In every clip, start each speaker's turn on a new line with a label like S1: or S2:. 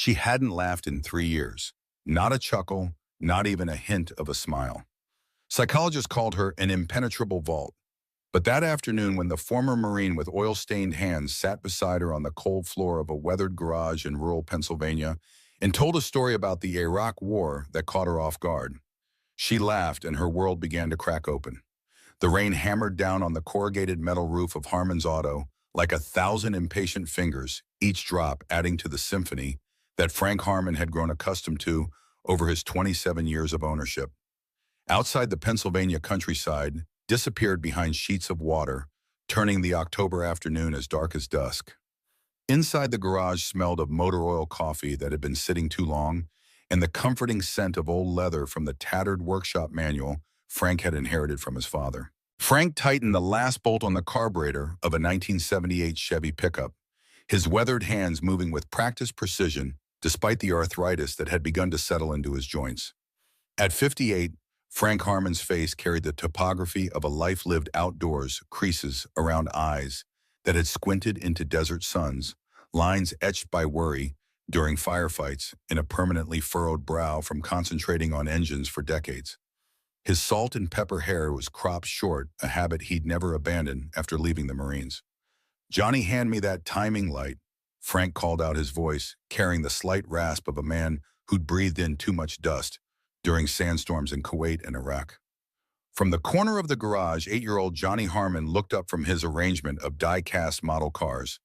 S1: She hadn't laughed in 3 years. Not a chuckle, not even a hint of a smile. Psychologists called her an impenetrable vault. But that afternoon, when the former Marine with oil-stained hands sat beside her on the cold floor of a weathered garage in rural Pennsylvania and told a story about the Iraq War that caught her off guard, she laughed and her world began to crack open. The rain hammered down on the corrugated metal roof of Harmon's auto like 1,000 impatient fingers, each drop adding to the symphony that Frank Harmon had grown accustomed to over his 27 years of ownership. Outside the Pennsylvania countryside, disappeared behind sheets of water, turning the October afternoon as dark as dusk. Inside the garage smelled of motor oil coffee that had been sitting too long, and the comforting scent of old leather from the tattered workshop manual Frank had inherited from his father. Frank tightened the last bolt on the carburetor of a 1978 Chevy pickup, his weathered hands moving with practiced precision despite the arthritis that had begun to settle into his joints. At 58, Frank Harmon's face carried the topography of a life lived outdoors, creases around eyes that had squinted into desert suns, lines etched by worry during firefights, and a permanently furrowed brow from concentrating on engines for decades. His salt and pepper hair was cropped short, a habit he'd never abandoned after leaving the Marines. "Johnny, hand me that timing light," Frank called out, his voice carrying the slight rasp of a man who'd breathed in too much dust during sandstorms in Kuwait and Iraq. From the corner of the garage, 8-year-old Johnny Harmon looked up from his arrangement of die-cast model cars.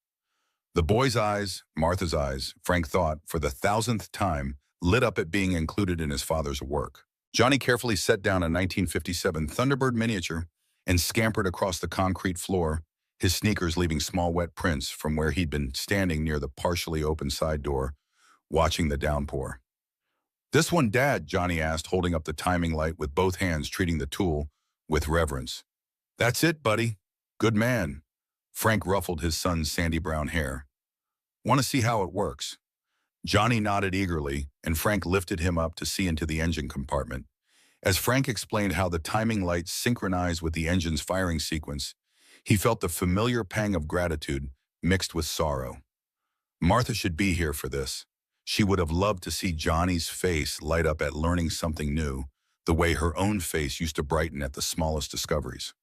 S1: The boy's eyes, Martha's eyes, Frank thought, for the 1,000th time, lit up at being included in his father's work. Johnny carefully set down a 1957 Thunderbird miniature and scampered across the concrete floor, his sneakers leaving small wet prints from where he'd been standing near the partially open side door, watching the downpour. "This one, Dad?" Johnny asked, holding up the timing light with both hands, treating the tool with reverence. "That's it, buddy. Good man." Frank ruffled his son's sandy brown hair. "Want to see how it works?" Johnny nodded eagerly, and Frank lifted him up to see into the engine compartment. As Frank explained how the timing lights synchronized with the engine's firing sequence, he felt the familiar pang of gratitude mixed with sorrow. Martha should be here for this. She would have loved to see Johnny's face light up at learning something new, the way her own face used to brighten at the smallest discoveries.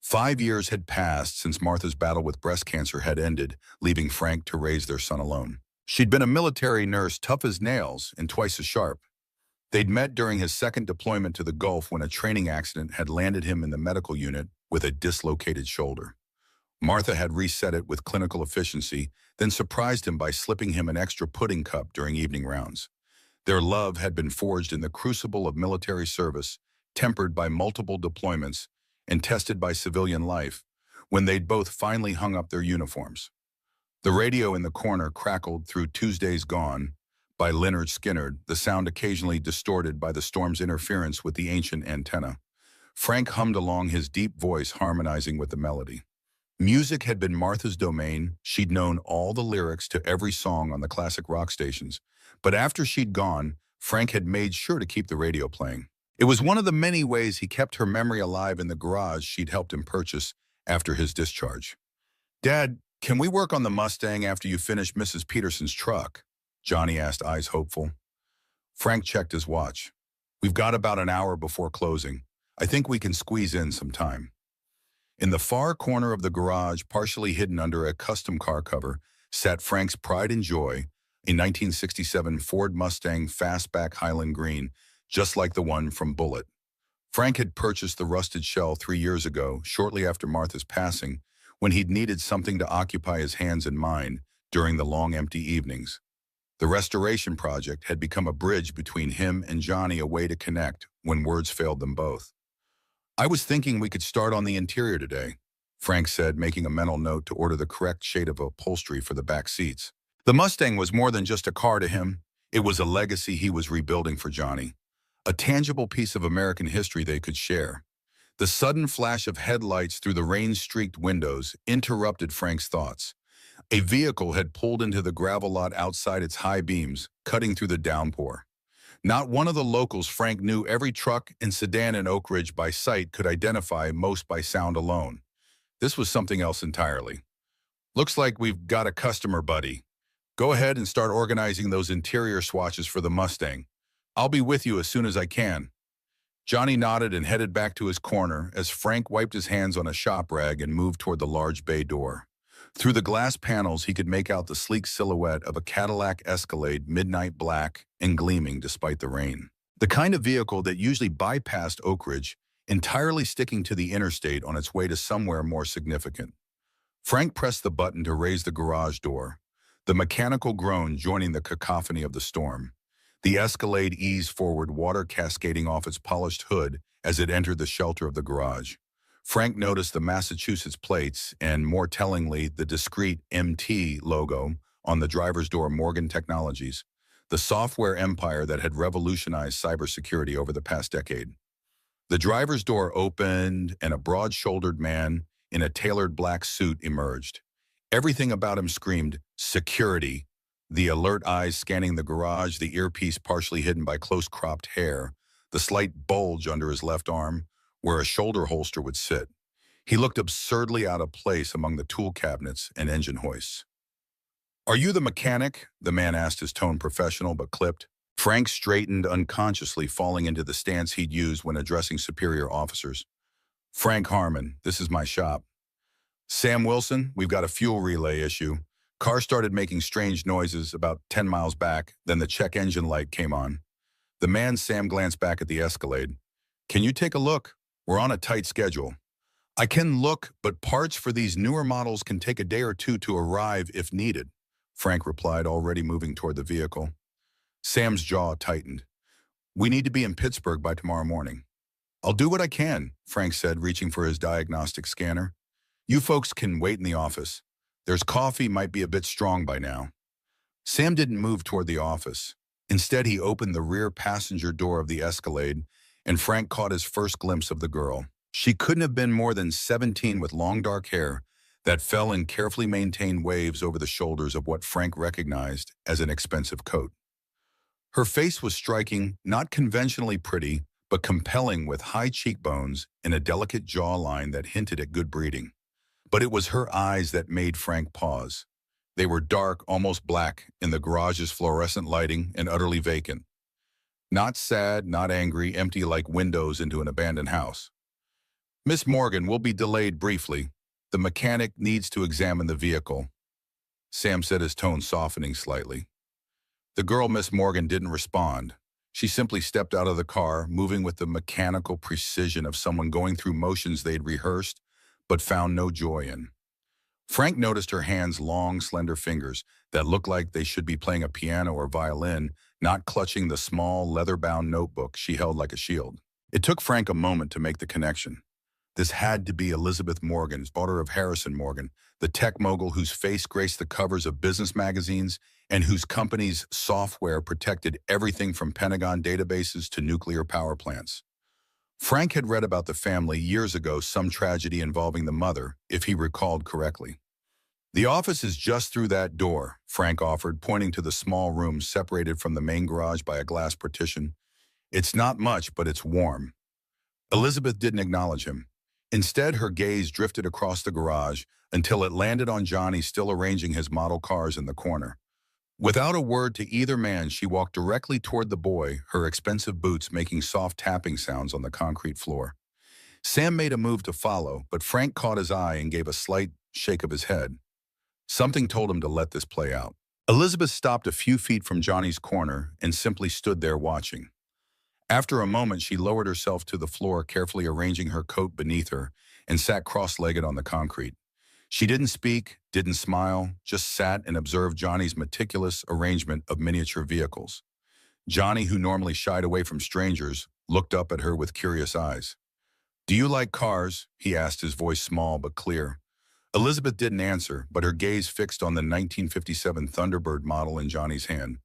S1: 5 years had passed since Martha's battle with breast cancer had ended, leaving Frank to raise their son alone. She'd been a military nurse, tough as nails and twice as sharp. They'd met during his second deployment to the Gulf when a training accident had landed him in the medical unit with a dislocated shoulder. Martha had reset it with clinical efficiency, then surprised him by slipping him an extra pudding cup during evening rounds. Their love had been forged in the crucible of military service, tempered by multiple deployments and tested by civilian life, when they'd both finally hung up their uniforms. The radio in the corner crackled through "Tuesday's Gone" by Lynyrd Skynyrd, the sound occasionally distorted by the storm's interference with the ancient antenna. Frank hummed along, his deep voice harmonizing with the melody. Music had been Martha's domain. She'd known all the lyrics to every song on the classic rock stations. But after she'd gone, Frank had made sure to keep the radio playing. It was one of the many ways he kept her memory alive in the garage she'd helped him purchase after his discharge. "Dad, can we work on the Mustang after you finish Mrs. Peterson's truck?" Johnny asked, eyes hopeful. Frank checked his watch. "We've got about an hour before closing. I think we can squeeze in some time." In the far corner of the garage, partially hidden under a custom car cover, sat Frank's pride and joy, a 1967 Ford Mustang Fastback Highland Green, just like the one from Bullitt. Frank had purchased the rusted shell 3 years ago, shortly after Martha's passing, when he'd needed something to occupy his hands and mind during the long empty evenings. The restoration project had become a bridge between him and Johnny, a way to connect when words failed them both. "I was thinking we could start on the interior today," Frank said, making a mental note to order the correct shade of upholstery for the back seats. The Mustang was more than just a car to him. It was a legacy he was rebuilding for Johnny, a tangible piece of American history they could share. The sudden flash of headlights through the rain-streaked windows interrupted Frank's thoughts. A vehicle had pulled into the gravel lot outside its high beams, cutting through the downpour. Not one of the locals Frank knew every truck and sedan in Oak Ridge by sight could identify, most by sound alone. This was something else entirely. "Looks like we've got a customer, buddy." Go ahead and start organizing those interior swatches for the Mustang. I'll be with you as soon as I can." Johnny nodded and headed back to his corner as Frank wiped his hands on a shop rag and moved toward the large bay door. Through the glass panels, he could make out the sleek silhouette of a Cadillac Escalade, midnight black and gleaming despite the rain. The kind of vehicle that usually bypassed Oak Ridge, entirely sticking to the interstate on its way to somewhere more significant. Frank pressed the button to raise the garage door, the mechanical groan joining the cacophony of the storm. The Escalade eased forward, water cascading off its polished hood as it entered the shelter of the garage. Frank noticed the Massachusetts plates and, more tellingly, the discreet MT logo on the driver's door. Morgan Technologies, the software empire that had revolutionized cybersecurity over the past decade. The driver's door opened and a broad-shouldered man in a tailored black suit emerged. Everything about him screamed, "Security." The alert eyes scanning the garage, the earpiece partially hidden by close-cropped hair, the slight bulge under his left arm, where a shoulder holster would sit. He looked absurdly out of place among the tool cabinets and engine hoists. "Are you the mechanic?" the man asked, his tone professional but clipped. Frank straightened unconsciously, falling into the stance he'd used when addressing superior officers. "Frank Harmon, this is my shop." "Sam Wilson, we've got a fuel relay issue. Car started making strange noises about 10 miles back, then the check engine light came on." The man Sam glanced back at the Escalade. "Can you take a look? We're on a tight schedule." "I can look, but parts for these newer models can take a day or two to arrive if needed," Frank replied, already moving toward the vehicle. Sam's jaw tightened. "We need to be in Pittsburgh by tomorrow morning." "I'll do what I can," Frank said, reaching for his diagnostic scanner. "You folks can wait in the office. There's coffee, might be a bit strong by now." Sam didn't move toward the office. Instead, he opened the rear passenger door of the Escalade, and Frank caught his first glimpse of the girl. She couldn't have been more than 17, with long dark hair that fell in carefully maintained waves over the shoulders of what Frank recognized as an expensive coat. Her face was striking, not conventionally pretty, but compelling, with high cheekbones and a delicate jawline that hinted at good breeding. But it was her eyes that made Frank pause. They were dark, almost black, in the garage's fluorescent lighting, and utterly vacant. Not sad, not angry, empty like windows into an abandoned house. "Miss Morgan will be delayed briefly. The mechanic needs to examine the vehicle," Sam said, his tone softening slightly. The girl, Miss Morgan, didn't respond. She simply stepped out of the car, moving with the mechanical precision of someone going through motions they'd rehearsed but found no joy in. Frank noticed her hands' long, slender fingers that looked like they should be playing a piano or violin, not clutching the small, leather-bound notebook she held like a shield. It took Frank a moment to make the connection. This had to be Elizabeth Morgan, daughter of Harrison Morgan, the tech mogul whose face graced the covers of business magazines and whose company's software protected everything from Pentagon databases to nuclear power plants. Frank had read about the family years ago, some tragedy involving the mother, if he recalled correctly. "The office is just through that door," Frank offered, pointing to the small room separated from the main garage by a glass partition. "It's not much, but it's warm." Elizabeth didn't acknowledge him. Instead, her gaze drifted across the garage until it landed on Johnny, still arranging his model cars in the corner. Without a word to either man, she walked directly toward the boy, her expensive boots making soft tapping sounds on the concrete floor. Sam made a move to follow, but Frank caught his eye and gave a slight shake of his head. Something told him to let this play out. Elizabeth stopped a few feet from Johnny's corner and simply stood there watching. After a moment, she lowered herself to the floor, carefully arranging her coat beneath her, and sat cross-legged on the concrete. She didn't speak, didn't smile, just sat and observed Johnny's meticulous arrangement of miniature vehicles. Johnny, who normally shied away from strangers, looked up at her with curious eyes. "Do you like cars?" he asked, his voice small but clear. Elizabeth didn't answer, but her gaze fixed on the 1957 Thunderbird model in Johnny's hand.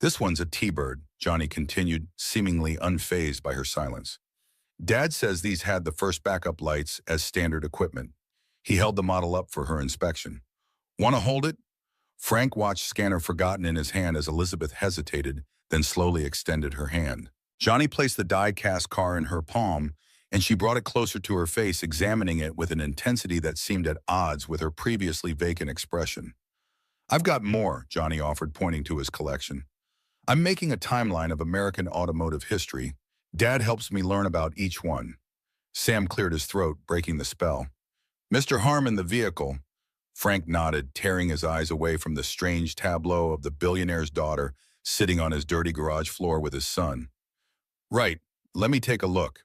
S1: "This one's a T-Bird," Johnny continued, seemingly unfazed by her silence. "Dad says these had the first backup lights as standard equipment." He held the model up for her inspection. "Want to hold it?" Frank watched, scanner forgotten in his hand, as Elizabeth hesitated, then slowly extended her hand. Johnny placed the die-cast car in her palm, and she brought it closer to her face, examining it with an intensity that seemed at odds with her previously vacant expression. I've got more, Johnny offered, pointing to his collection. I'm making a timeline of American automotive history. Dad helps me learn about each one. Sam cleared his throat, breaking the spell. Mr. Harmon, the vehicle. Frank nodded, tearing his eyes away from the strange tableau of the billionaire's daughter sitting on his dirty garage floor with his son. Right, let me take a look.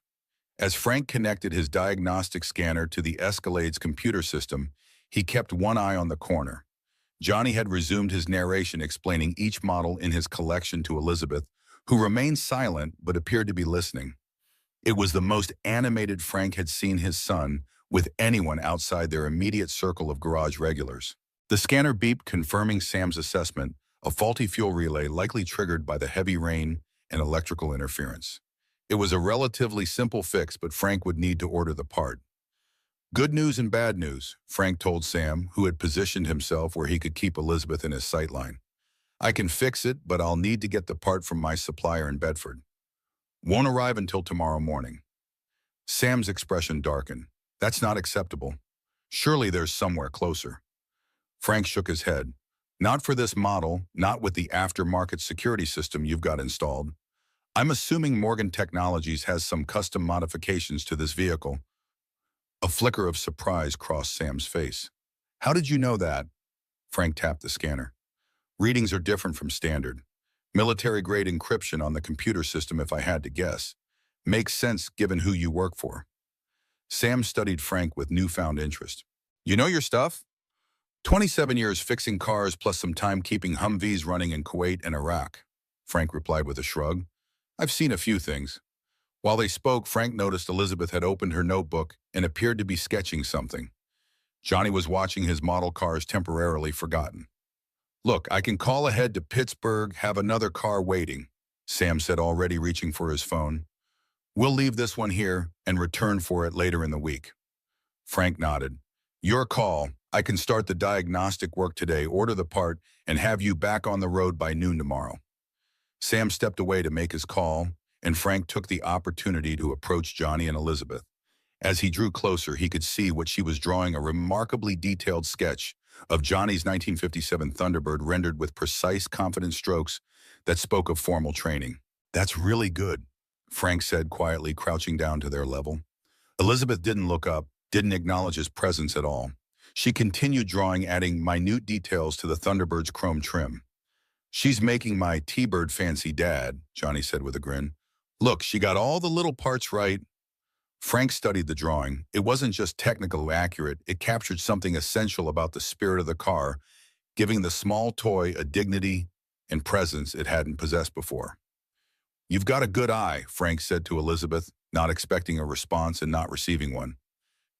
S1: As Frank connected his diagnostic scanner to the Escalade's computer system, he kept one eye on the corner. Johnny had resumed his narration, explaining each model in his collection to Elizabeth, who remained silent but appeared to be listening. It was the most animated Frank had seen his son with anyone outside their immediate circle of garage regulars. The scanner beeped, confirming Sam's assessment, a faulty fuel relay likely triggered by the heavy rain and electrical interference. It was a relatively simple fix, but Frank would need to order the part. Good news and bad news, Frank told Sam, who had positioned himself where he could keep Elizabeth in his sightline. I can fix it, but I'll need to get the part from my supplier in Bedford. Won't arrive until tomorrow morning. Sam's expression darkened. That's not acceptable. Surely there's somewhere closer. Frank shook his head. Not for this model, not with the aftermarket security system you've got installed. I'm assuming Morgan Technologies has some custom modifications to this vehicle. A flicker of surprise crossed Sam's face. How did you know that? Frank tapped the scanner. Readings are different from standard. Military-grade encryption on the computer system, if I had to guess. Makes sense given who you work for. Sam studied Frank with newfound interest. You know your stuff? 27 years fixing cars plus some time keeping Humvees running in Kuwait and Iraq, Frank replied with a shrug. I've seen a few things. While they spoke, Frank noticed Elizabeth had opened her notebook and appeared to be sketching something. Johnny was watching his model cars temporarily forgotten. Look, I can call ahead to Pittsburgh, have another car waiting, Sam said, already reaching for his phone. We'll leave this one here and return for it later in the week. Frank nodded. Your call. I can start the diagnostic work today, order the part, and have you back on the road by noon tomorrow. Sam stepped away to make his call, and Frank took the opportunity to approach Johnny and Elizabeth. As he drew closer, he could see what she was drawing, a remarkably detailed sketch of Johnny's 1957 Thunderbird rendered with precise, confident strokes that spoke of formal training. That's really good, Frank said quietly, crouching down to their level. Elizabeth didn't look up, didn't acknowledge his presence at all. She continued drawing, adding minute details to the Thunderbird's chrome trim. She's making my T-Bird fancy, Dad, Johnny said with a grin. Look, she got all the little parts right. Frank studied the drawing. It wasn't just technically accurate, it captured something essential about the spirit of the car, giving the small toy a dignity and presence it hadn't possessed before. You've got a good eye, Frank said to Elizabeth, not expecting a response and not receiving one.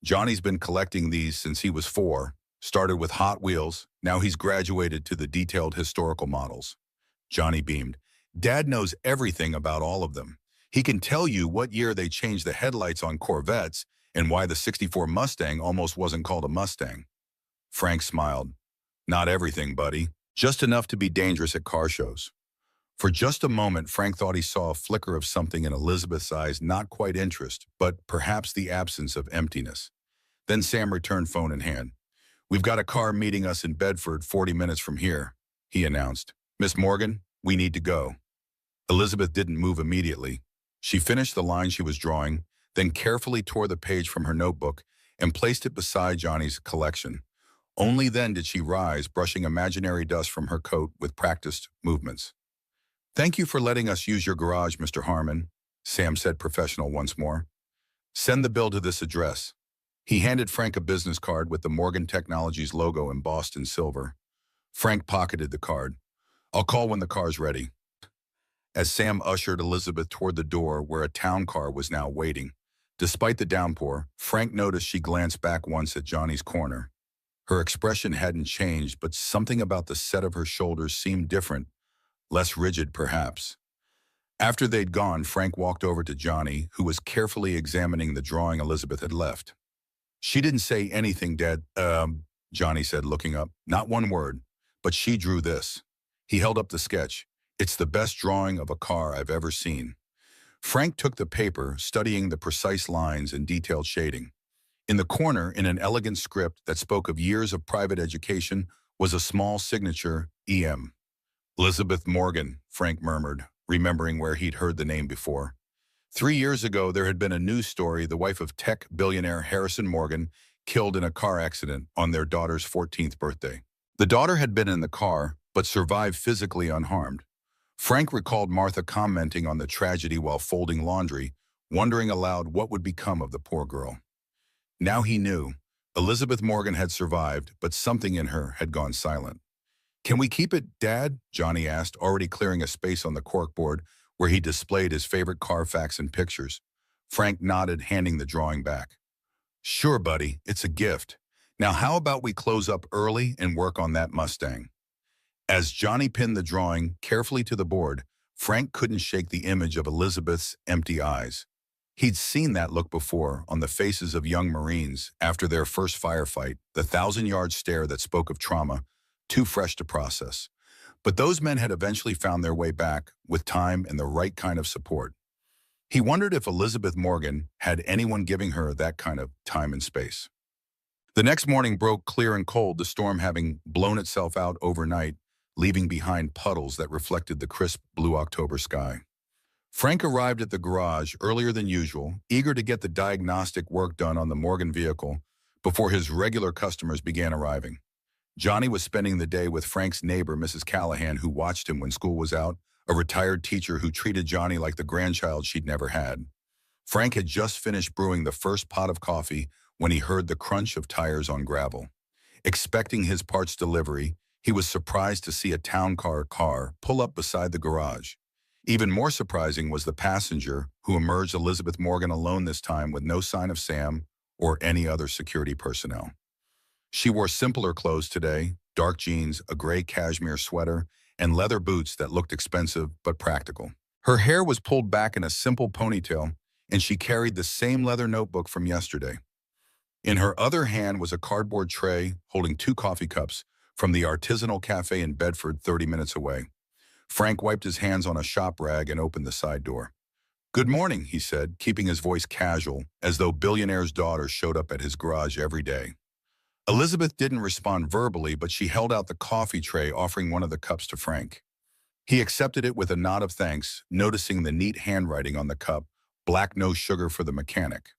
S1: Johnny's been collecting these since he was 4, started with Hot Wheels, now he's graduated to the detailed historical models. Johnny beamed. Dad knows everything about all of them. He can tell you what year they changed the headlights on Corvettes and why the '64 Mustang almost wasn't called a Mustang. Frank smiled. Not everything, buddy. Just enough to be dangerous at car shows. For just a moment, Frank thought he saw a flicker of something in Elizabeth's eyes, not quite interest, but perhaps the absence of emptiness. Then Sam returned, phone in hand. We've got a car meeting us in Bedford 40 minutes from here, he announced. Miss Morgan, we need to go. Elizabeth didn't move immediately. She finished the line she was drawing, then carefully tore the page from her notebook and placed it beside Johnny's collection. Only then did she rise, brushing imaginary dust from her coat with practiced movements. Thank you for letting us use your garage, Mr. Harmon, Sam said, professional once more. Send the bill to this address. He handed Frank a business card with the Morgan Technologies logo embossed in silver. Frank pocketed the card. I'll call when the car's ready. As Sam ushered Elizabeth toward the door where a town car was now waiting. Despite the downpour, Frank noticed she glanced back once at Johnny's corner. Her expression hadn't changed, but something about the set of her shoulders seemed different, less rigid perhaps. After they'd gone, Frank walked over to Johnny, who was carefully examining the drawing Elizabeth had left. She didn't say anything, Dad, Johnny said, looking up. Not one word, but she drew this. He held up the sketch. It's the best drawing of a car I've ever seen. Frank took the paper, studying the precise lines and detailed shading. In the corner, in an elegant script that spoke of years of private education, was a small signature EM. Elizabeth Morgan, Frank murmured, remembering where he'd heard the name before. 3 years ago, there had been a news story: the wife of tech billionaire Harrison Morgan killed in a car accident on their daughter's 14th birthday. The daughter had been in the car, but survived physically unharmed. Frank recalled Martha commenting on the tragedy while folding laundry, wondering aloud what would become of the poor girl. Now he knew. Elizabeth Morgan had survived, but something in her had gone silent. "Can we keep it, Dad?" Johnny asked, already clearing a space on the corkboard where he displayed his favorite Carfax and pictures. Frank nodded, handing the drawing back. "Sure, buddy, it's a gift. Now how about we close up early and work on that Mustang?" As Johnny pinned the drawing carefully to the board, Frank couldn't shake the image of Elizabeth's empty eyes. He'd seen that look before on the faces of young Marines after their first firefight, the 1,000-yard stare that spoke of trauma, too fresh to process. But those men had eventually found their way back with time and the right kind of support. He wondered if Elizabeth Morgan had anyone giving her that kind of time and space. The next morning broke clear and cold, the storm having blown itself out overnight, leaving behind puddles that reflected the crisp blue October sky. Frank arrived at the garage earlier than usual, eager to get the diagnostic work done on the Morgan vehicle before his regular customers began arriving. Johnny was spending the day with Frank's neighbor, Mrs. Callahan, who watched him when school was out, a retired teacher who treated Johnny like the grandchild she'd never had. Frank had just finished brewing the first pot of coffee when he heard the crunch of tires on gravel. Expecting his parts delivery, he was surprised to see a town car pull up beside the garage. Even more surprising was the passenger, who emerged Elizabeth Morgan alone this time with no sign of Sam or any other security personnel. She wore simpler clothes today: dark jeans, a gray cashmere sweater, and leather boots that looked expensive but practical. Her hair was pulled back in a simple ponytail, and she carried the same leather notebook from yesterday. In her other hand was a cardboard tray holding 2 coffee cups from the artisanal cafe in Bedford, 30 minutes away. Frank wiped his hands on a shop rag and opened the side door. "Good morning," he said, keeping his voice casual, as though Billionaire's daughter showed up at his garage every day. Elizabeth didn't respond verbally, but she held out the coffee tray, offering one of the cups to Frank. He accepted it with a nod of thanks, noticing the neat handwriting on the cup: "Black, no sugar for the mechanic."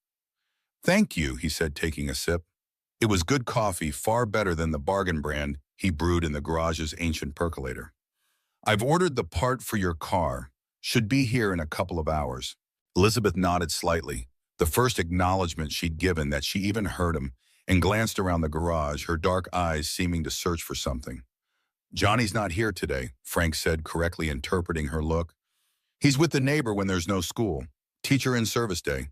S1: "Thank you," he said, taking a sip. It was good coffee, far better than the bargain brand he brewed in the garage's ancient percolator. "I've ordered the part for your car. Should be here in a couple of hours." Elizabeth nodded slightly, the first acknowledgement she'd given that she even heard him, and glanced around the garage, her dark eyes seeming to search for something. "Johnny's not here today," Frank said, correctly interpreting her look. "He's with the neighbor when there's no school. Teacher in service day."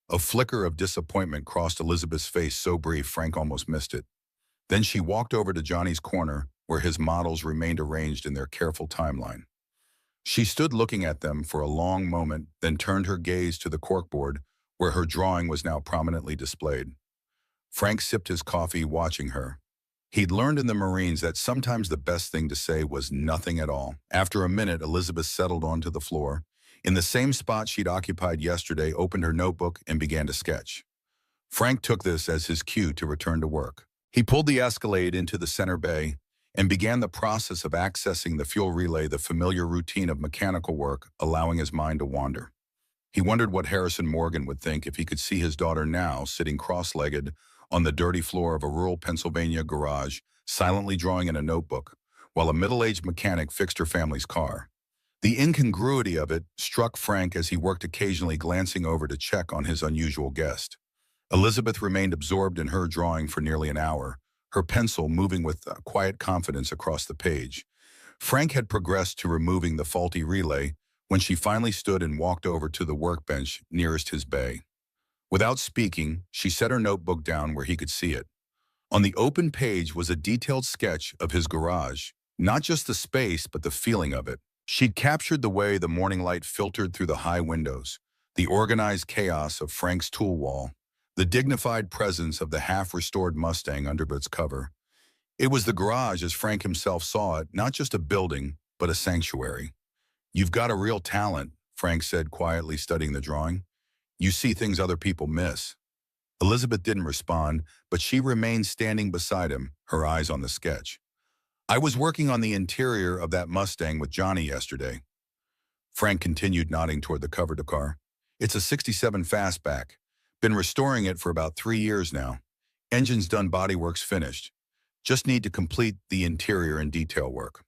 S1: A flicker of disappointment crossed Elizabeth's face, so brief Frank almost missed it. Then she walked over to Johnny's corner, where his models remained arranged in their careful timeline. She stood looking at them for a long moment, then turned her gaze to the corkboard, where her drawing was now prominently displayed. Frank sipped his coffee, watching her. He'd learned in the Marines that sometimes the best thing to say was nothing at all. After a minute, Elizabeth settled onto the floor. In the same spot she'd occupied yesterday, opened her notebook and began to sketch. Frank took this as his cue to return to work. He pulled the Escalade into the center bay and began the process of accessing the fuel relay, the familiar routine of mechanical work, allowing his mind to wander. He wondered what Harrison Morgan would think if he could see his daughter now sitting cross-legged on the dirty floor of a rural Pennsylvania garage, silently drawing in a notebook, while a middle-aged mechanic fixed her family's car. The incongruity of it struck Frank as he worked, occasionally glancing over to check on his unusual guest. Elizabeth remained absorbed in her drawing for nearly an hour, her pencil moving with quiet confidence across the page. Frank had progressed to removing the faulty relay when she finally stood and walked over to the workbench nearest his bay. Without speaking, she set her notebook down where he could see it. On the open page was a detailed sketch of his garage, not just the space, but the feeling of it. She'd captured the way the morning light filtered through the high windows, the organized chaos of Frank's tool wall, the dignified presence of the half-restored Mustang under its cover. It was the garage as Frank himself saw it, not just a building, but a sanctuary. "You've got a real talent," Frank said, quietly studying the drawing. "You see things other people miss." Elizabeth didn't respond, but she remained standing beside him, her eyes on the sketch. I was working on the interior of that Mustang with Johnny yesterday. Frank continued, nodding toward the covered car. It's a 67 Fastback. Been restoring it for about 3 years now. Engine's done, bodywork's finished. Just need to complete the interior and detail work.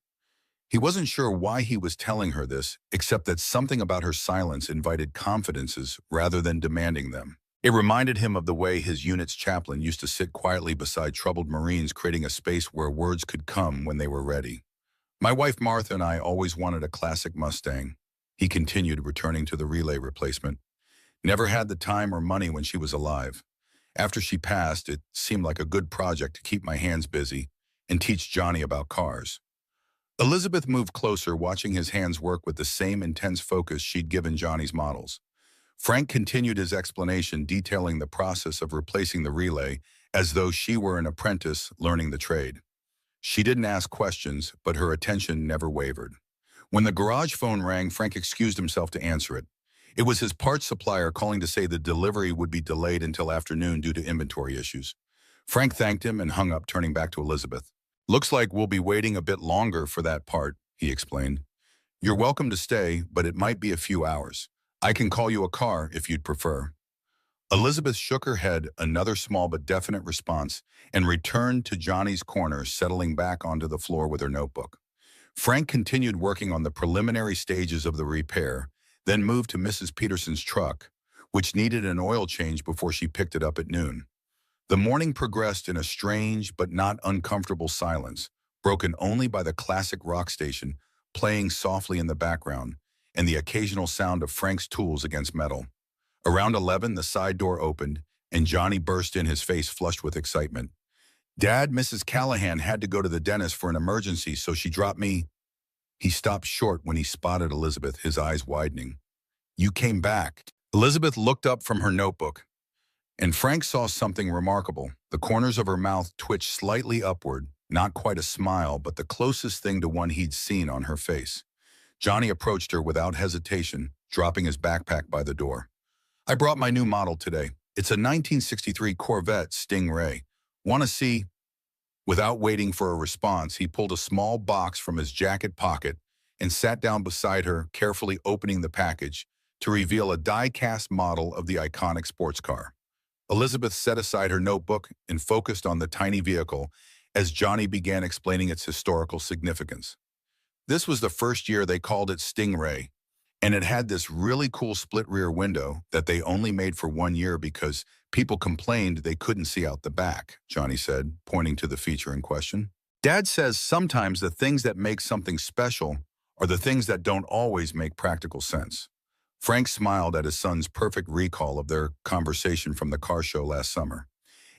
S1: He wasn't sure why he was telling her this, except that something about her silence invited confidences rather than demanding them. It reminded him of the way his unit's chaplain used to sit quietly beside troubled Marines, creating a space where words could come when they were ready. My wife Martha and I always wanted a classic Mustang. He continued, returning to the relay replacement. Never had the time or money when she was alive. After she passed, it seemed like a good project to keep my hands busy and teach Johnny about cars. Elizabeth moved closer, watching his hands work with the same intense focus she'd given Johnny's models. Frank continued his explanation, detailing the process of replacing the relay as though she were an apprentice learning the trade. She didn't ask questions, but her attention never wavered. When the garage phone rang, Frank excused himself to answer it. It was his parts supplier calling to say the delivery would be delayed until afternoon due to inventory issues. Frank thanked him and hung up, turning back to Elizabeth. Looks like we'll be waiting a bit longer for that part, he explained. You're welcome to stay, but it might be a few hours. I can call you a car if you'd prefer. Elizabeth shook her head, another small but definite response, and returned to Johnny's corner, settling back onto the floor with her notebook. Frank continued working on the preliminary stages of the repair, then moved to Mrs. Peterson's truck, which needed an oil change before she picked it up at noon. The morning progressed in a strange but not uncomfortable silence, broken only by the classic rock station playing softly in the background and the occasional sound of Frank's tools against metal. Around 11, the side door opened, and Johnny burst in, his face flushed with excitement. Dad, Mrs. Callahan had to go to the dentist for an emergency, so she dropped me. He stopped short when he spotted Elizabeth, his eyes widening. You came back. Elizabeth looked up from her notebook, and Frank saw something remarkable. The corners of her mouth twitched slightly upward, not quite a smile, but the closest thing to one he'd seen on her face. Johnny approached her without hesitation, dropping his backpack by the door. I brought my new model today. It's a 1963 Corvette Stingray. Want to see? Without waiting for a response, he pulled a small box from his jacket pocket and sat down beside her, carefully opening the package to reveal a die-cast model of the iconic sports car. Elizabeth set aside her notebook and focused on the tiny vehicle as Johnny began explaining its historical significance. This was the first year they called it Stingray, and it had this really cool split rear window that they only made for 1 year because people complained they couldn't see out the back, Johnny said, pointing to the feature in question. Dad says sometimes the things that make something special are the things that don't always make practical sense. Frank smiled at his son's perfect recall of their conversation from the car show last summer.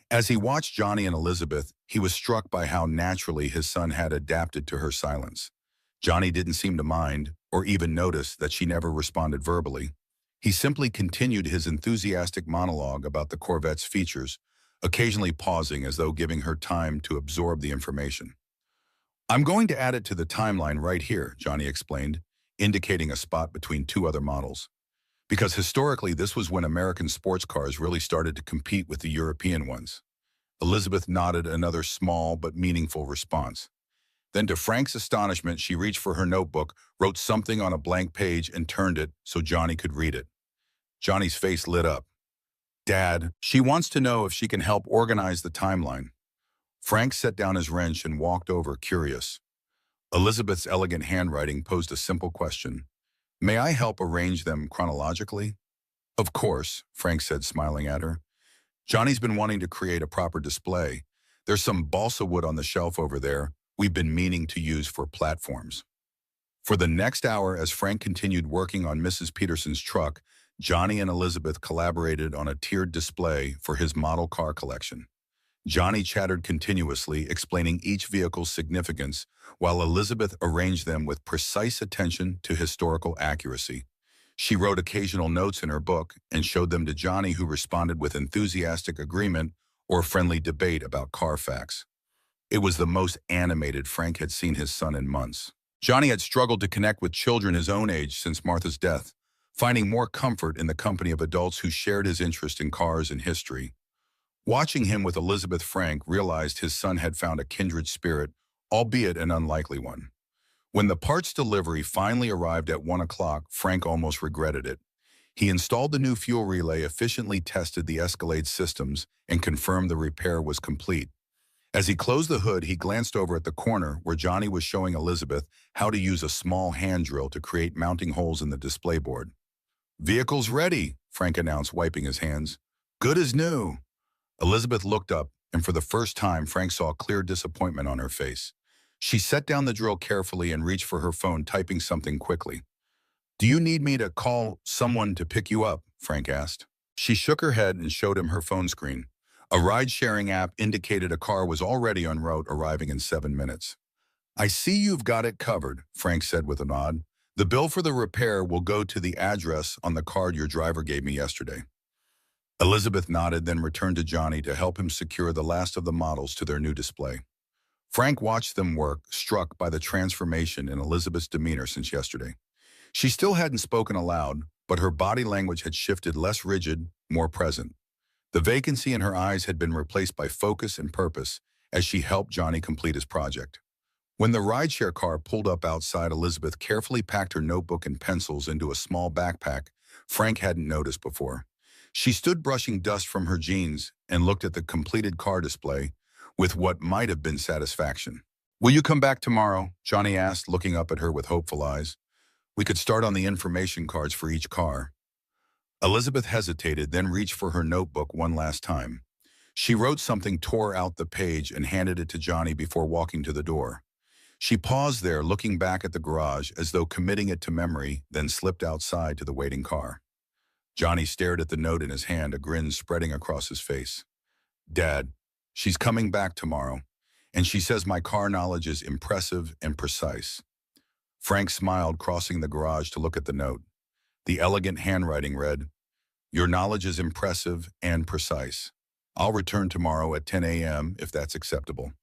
S1: As he watched Johnny and Elizabeth, he was struck by how naturally his son had adapted to her silence. Johnny didn't seem to mind or even notice that she never responded verbally. He simply continued his enthusiastic monologue about the Corvette's features, occasionally pausing as though giving her time to absorb the information. I'm going to add it to the timeline right here, Johnny explained, indicating a spot between two other models. Because historically, this was when American sports cars really started to compete with the European ones. Elizabeth nodded, another small but meaningful response. Then, to Frank's astonishment, she reached for her notebook, wrote something on a blank page, and turned it so Johnny could read it. Johnny's face lit up. Dad, she wants to know if she can help organize the timeline. Frank set down his wrench and walked over, curious. Elizabeth's elegant handwriting posed a simple question. May I help arrange them chronologically? Of course, Frank said, smiling at her. Johnny's been wanting to create a proper display. There's some balsa wood on the shelf over there we've been meaning to use for platforms. For the next hour, as Frank continued working on Mrs. Peterson's truck, Johnny and Elizabeth collaborated on a tiered display for his model car collection. Johnny chattered continuously, explaining each vehicle's significance, while Elizabeth arranged them with precise attention to historical accuracy. She wrote occasional notes in her book and showed them to Johnny, who responded with enthusiastic agreement or friendly debate about car facts. It was the most animated Frank had seen his son in months. Johnny had struggled to connect with children his own age since Martha's death, finding more comfort in the company of adults who shared his interest in cars and history. Watching him with Elizabeth, Frank realized his son had found a kindred spirit albeit an unlikely one. When the parts delivery finally arrived at 1 o'clock, Frank almost regretted it. He installed the new fuel relay, efficiently tested the Escalade systems, and confirmed the repair was complete. As he closed the hood, he glanced over at the corner where Johnny was showing Elizabeth how to use a small hand drill to create mounting holes in the display board. "Vehicle's ready," Frank announced, wiping his hands. "Good as new." Elizabeth looked up, and for the first time, Frank saw clear disappointment on her face. She set down the drill carefully and reached for her phone, typing something quickly. "Do you need me to call someone to pick you up?" Frank asked. She shook her head and showed him her phone screen. A ride-sharing app indicated a car was already en route, arriving in 7 minutes. "I see you've got it covered," Frank said with a nod. "The bill for the repair will go to the address on the card your driver gave me yesterday." Elizabeth nodded, then returned to Johnny to help him secure the last of the models to their new display. Frank watched them work, struck by the transformation in Elizabeth's demeanor since yesterday. She still hadn't spoken aloud, but her body language had shifted, less rigid, more present. The vacancy in her eyes had been replaced by focus and purpose as she helped Johnny complete his project. When the rideshare car pulled up outside, Elizabeth carefully packed her notebook and pencils into a small backpack Frank hadn't noticed before. She stood brushing dust from her jeans and looked at the completed car display with what might have been satisfaction. "Will you come back tomorrow?" Johnny asked, looking up at her with hopeful eyes. "We could start on the information cards for each car." Elizabeth hesitated, then reached for her notebook one last time. She wrote something, tore out the page, and handed it to Johnny before walking to the door. She paused there, looking back at the garage as though committing it to memory, then slipped outside to the waiting car. Johnny stared at the note in his hand, a grin spreading across his face. "Dad, she's coming back tomorrow, and she says my car knowledge is impressive and precise." Frank smiled, crossing the garage to look at the note. The elegant handwriting read, "Your knowledge is impressive and precise. I'll return tomorrow at 10 a.m. if that's acceptable.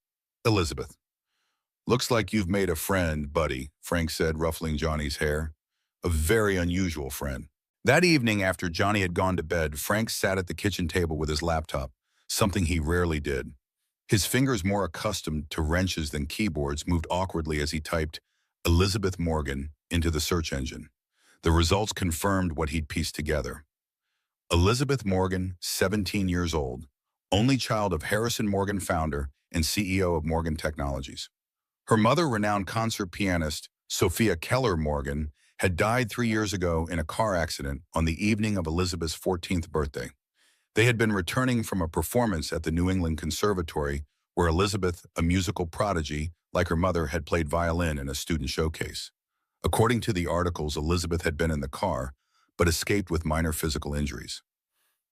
S1: Elizabeth." "Looks like you've made a friend, buddy," Frank said, ruffling Johnny's hair. "A very unusual friend." That evening, after Johnny had gone to bed, Frank sat at the kitchen table with his laptop, something he rarely did. His fingers, more accustomed to wrenches than keyboards, moved awkwardly as he typed Elizabeth Morgan into the search engine. The results confirmed what he'd pieced together. Elizabeth Morgan, 17 years old, only child of Harrison Morgan, founder and CEO of Morgan Technologies. Her mother, renowned concert pianist Sophia Keller Morgan, had died 3 years ago in a car accident on the evening of Elizabeth's 14th birthday. They had been returning from a performance at the New England Conservatory where Elizabeth, a musical prodigy like her mother, had played violin in a student showcase. According to the articles, Elizabeth had been in the car, but escaped with minor physical injuries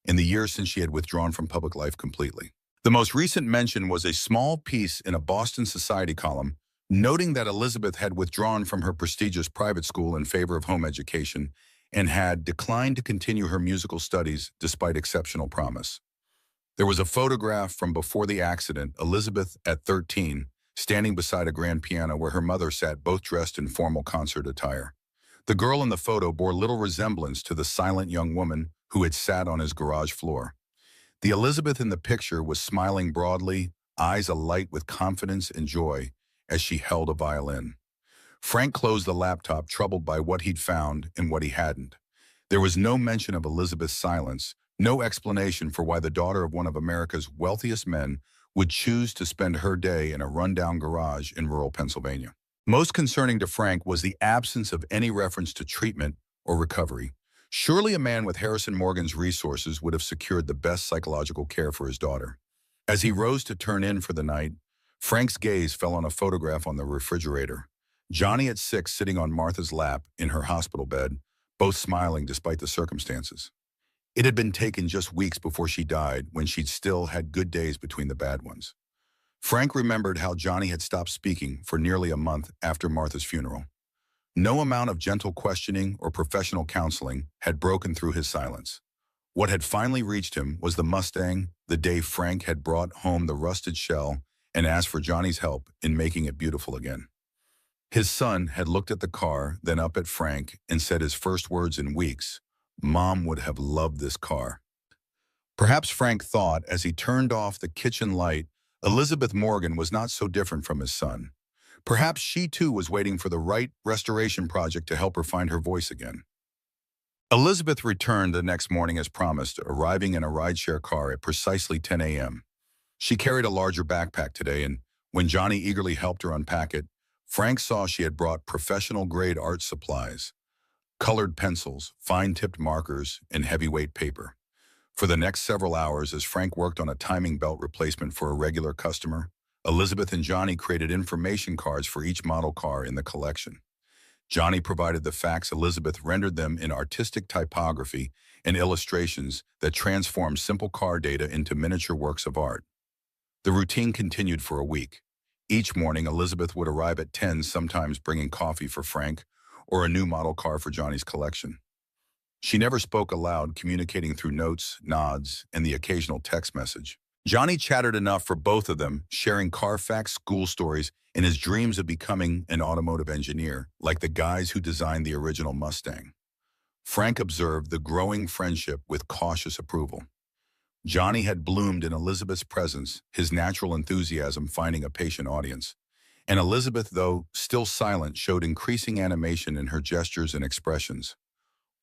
S1: in the years since she had withdrawn from public life completely. The most recent mention was a small piece in a Boston Society column, noting that Elizabeth had withdrawn from her prestigious private school in favor of home education and had declined to continue her musical studies despite exceptional promise. There was a photograph from before the accident, Elizabeth at 13, standing beside a grand piano where her mother sat, both dressed in formal concert attire. The girl in the photo bore little resemblance to the silent young woman who had sat on his garage floor. The Elizabeth in the picture was smiling broadly, eyes alight with confidence and joy as she held a violin. Frank closed the laptop, troubled by what he'd found and what he hadn't. There was no mention of Elizabeth's silence, no explanation for why the daughter of one of America's wealthiest men would choose to spend her day in a rundown garage in rural Pennsylvania. Most concerning to Frank was the absence of any reference to treatment or recovery. Surely a man with Harrison Morgan's resources would have secured the best psychological care for his daughter. As he rose to turn in for the night, Frank's gaze fell on a photograph on the refrigerator. Johnny at 6 sitting on Martha's lap in her hospital bed, both smiling despite the circumstances. It had been taken just weeks before she died, when she'd still had good days between the bad ones. Frank remembered how Johnny had stopped speaking for nearly a month after Martha's funeral. No amount of gentle questioning or professional counseling had broken through his silence. What had finally reached him was the Mustang, the day Frank had brought home the rusted shell and asked for Johnny's help in making it beautiful again. His son had looked at the car, then up at Frank, and said his first words in weeks, "Mom would have loved this car." Perhaps Frank thought, as he turned off the kitchen light, Elizabeth Morgan was not so different from his son. Perhaps she too was waiting for the right restoration project to help her find her voice again. Elizabeth returned the next morning as promised, arriving in a rideshare car at precisely 10 a.m. She carried a larger backpack today, and when Johnny eagerly helped her unpack it, Frank saw she had brought professional-grade art supplies, colored pencils, fine-tipped markers, and heavyweight paper. For the next several hours, as Frank worked on a timing belt replacement for a regular customer, Elizabeth and Johnny created information cards for each model car in the collection. Johnny provided the facts, Elizabeth rendered them in artistic typography and illustrations that transformed simple car data into miniature works of art. The routine continued for a week. Each morning, Elizabeth would arrive at 10, sometimes bringing coffee for Frank or a new model car for Johnny's collection. She never spoke aloud, communicating through notes, nods, and the occasional text message. Johnny chattered enough for both of them, sharing car facts, school stories, and his dreams of becoming an automotive engineer, like the guys who designed the original Mustang. Frank observed the growing friendship with cautious approval. Johnny had bloomed in Elizabeth's presence, his natural enthusiasm finding a patient audience. And Elizabeth, though still silent, showed increasing animation in her gestures and expressions.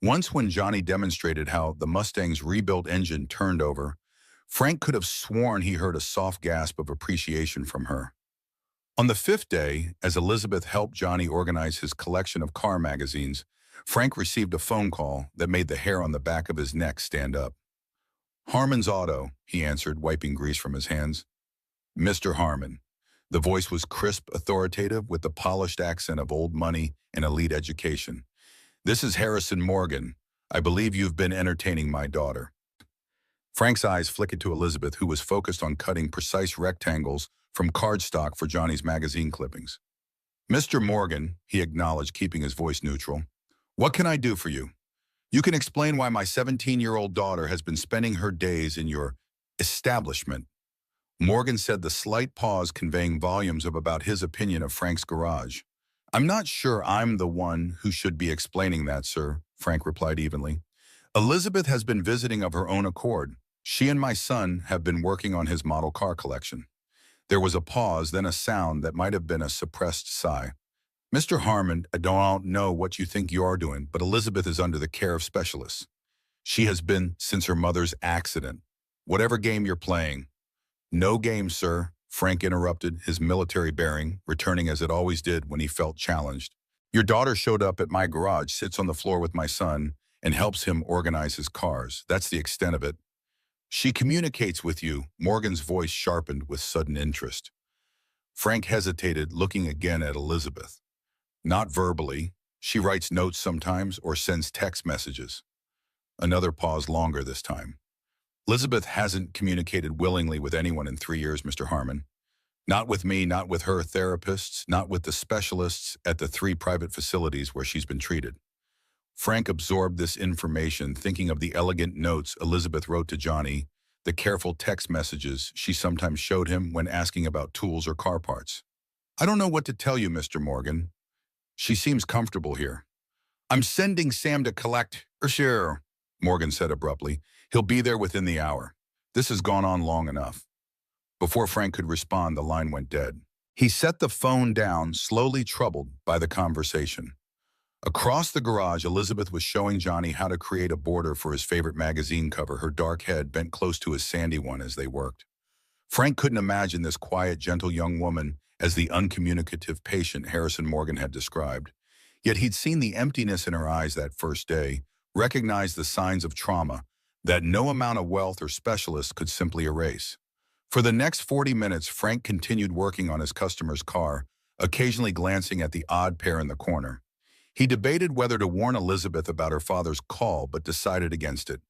S1: Once when Johnny demonstrated how the Mustang's rebuilt engine turned over, Frank could have sworn he heard a soft gasp of appreciation from her. On the fifth day, as Elizabeth helped Johnny organize his collection of car magazines, Frank received a phone call that made the hair on the back of his neck stand up. "Harmon's Auto," he answered, wiping grease from his hands. "Mr. Harmon." The voice was crisp, authoritative, with the polished accent of old money and elite education. "This is Harrison Morgan. I believe you've been entertaining my daughter." Frank's eyes flickered to Elizabeth, who was focused on cutting precise rectangles from cardstock for Johnny's magazine clippings. "Mr. Morgan," he acknowledged, keeping his voice neutral, "what can I do for you? You can explain why my 17-year-old daughter has been spending her days in your establishment." Morgan said, the slight pause conveying volumes about his opinion of Frank's garage. "I'm not sure I'm the one who should be explaining that, sir," Frank replied evenly. "Elizabeth has been visiting of her own accord. She and my son have been working on his model car collection." There was a pause, then a sound that might have been a suppressed sigh. "Mr. Harmon, I don't know what you think you are doing, but Elizabeth is under the care of specialists. She has been since her mother's accident. Whatever game you're playing." "No game, sir," Frank interrupted, his military bearing returning as it always did when he felt challenged. "Your daughter showed up at my garage, sits on the floor with my son, and helps him organize his cars. That's the extent of it." "She communicates with you," Morgan's voice sharpened with sudden interest. Frank hesitated, looking again at Elizabeth. "Not verbally. She writes notes sometimes or sends text messages." Another pause, longer this time. "Elizabeth hasn't communicated willingly with anyone in 3 years, Mr. Harmon. Not with me, not with her therapists, not with the specialists at the 3 private facilities where she's been treated." Frank absorbed this information, thinking of the elegant notes Elizabeth wrote to Johnny, the careful text messages she sometimes showed him when asking about tools or car parts. "I don't know what to tell you, Mr. Morgan. She seems comfortable here." "I'm sending Sam to collect her share," Morgan said abruptly. "He'll be there within the hour. This has gone on long enough." Before Frank could respond, the line went dead. He set the phone down, slowly troubled by the conversation. Across the garage, Elizabeth was showing Johnny how to create a border for his favorite magazine cover, her dark head bent close to his sandy one as they worked. Frank couldn't imagine this quiet, gentle young woman as the uncommunicative patient Harrison Morgan had described. Yet he'd seen the emptiness in her eyes that first day, recognized the signs of trauma that no amount of wealth or specialist could simply erase. For the next 40 minutes, Frank continued working on his customer's car, occasionally glancing at the odd pair in the corner. He debated whether to warn Elizabeth about her father's call, but decided against it.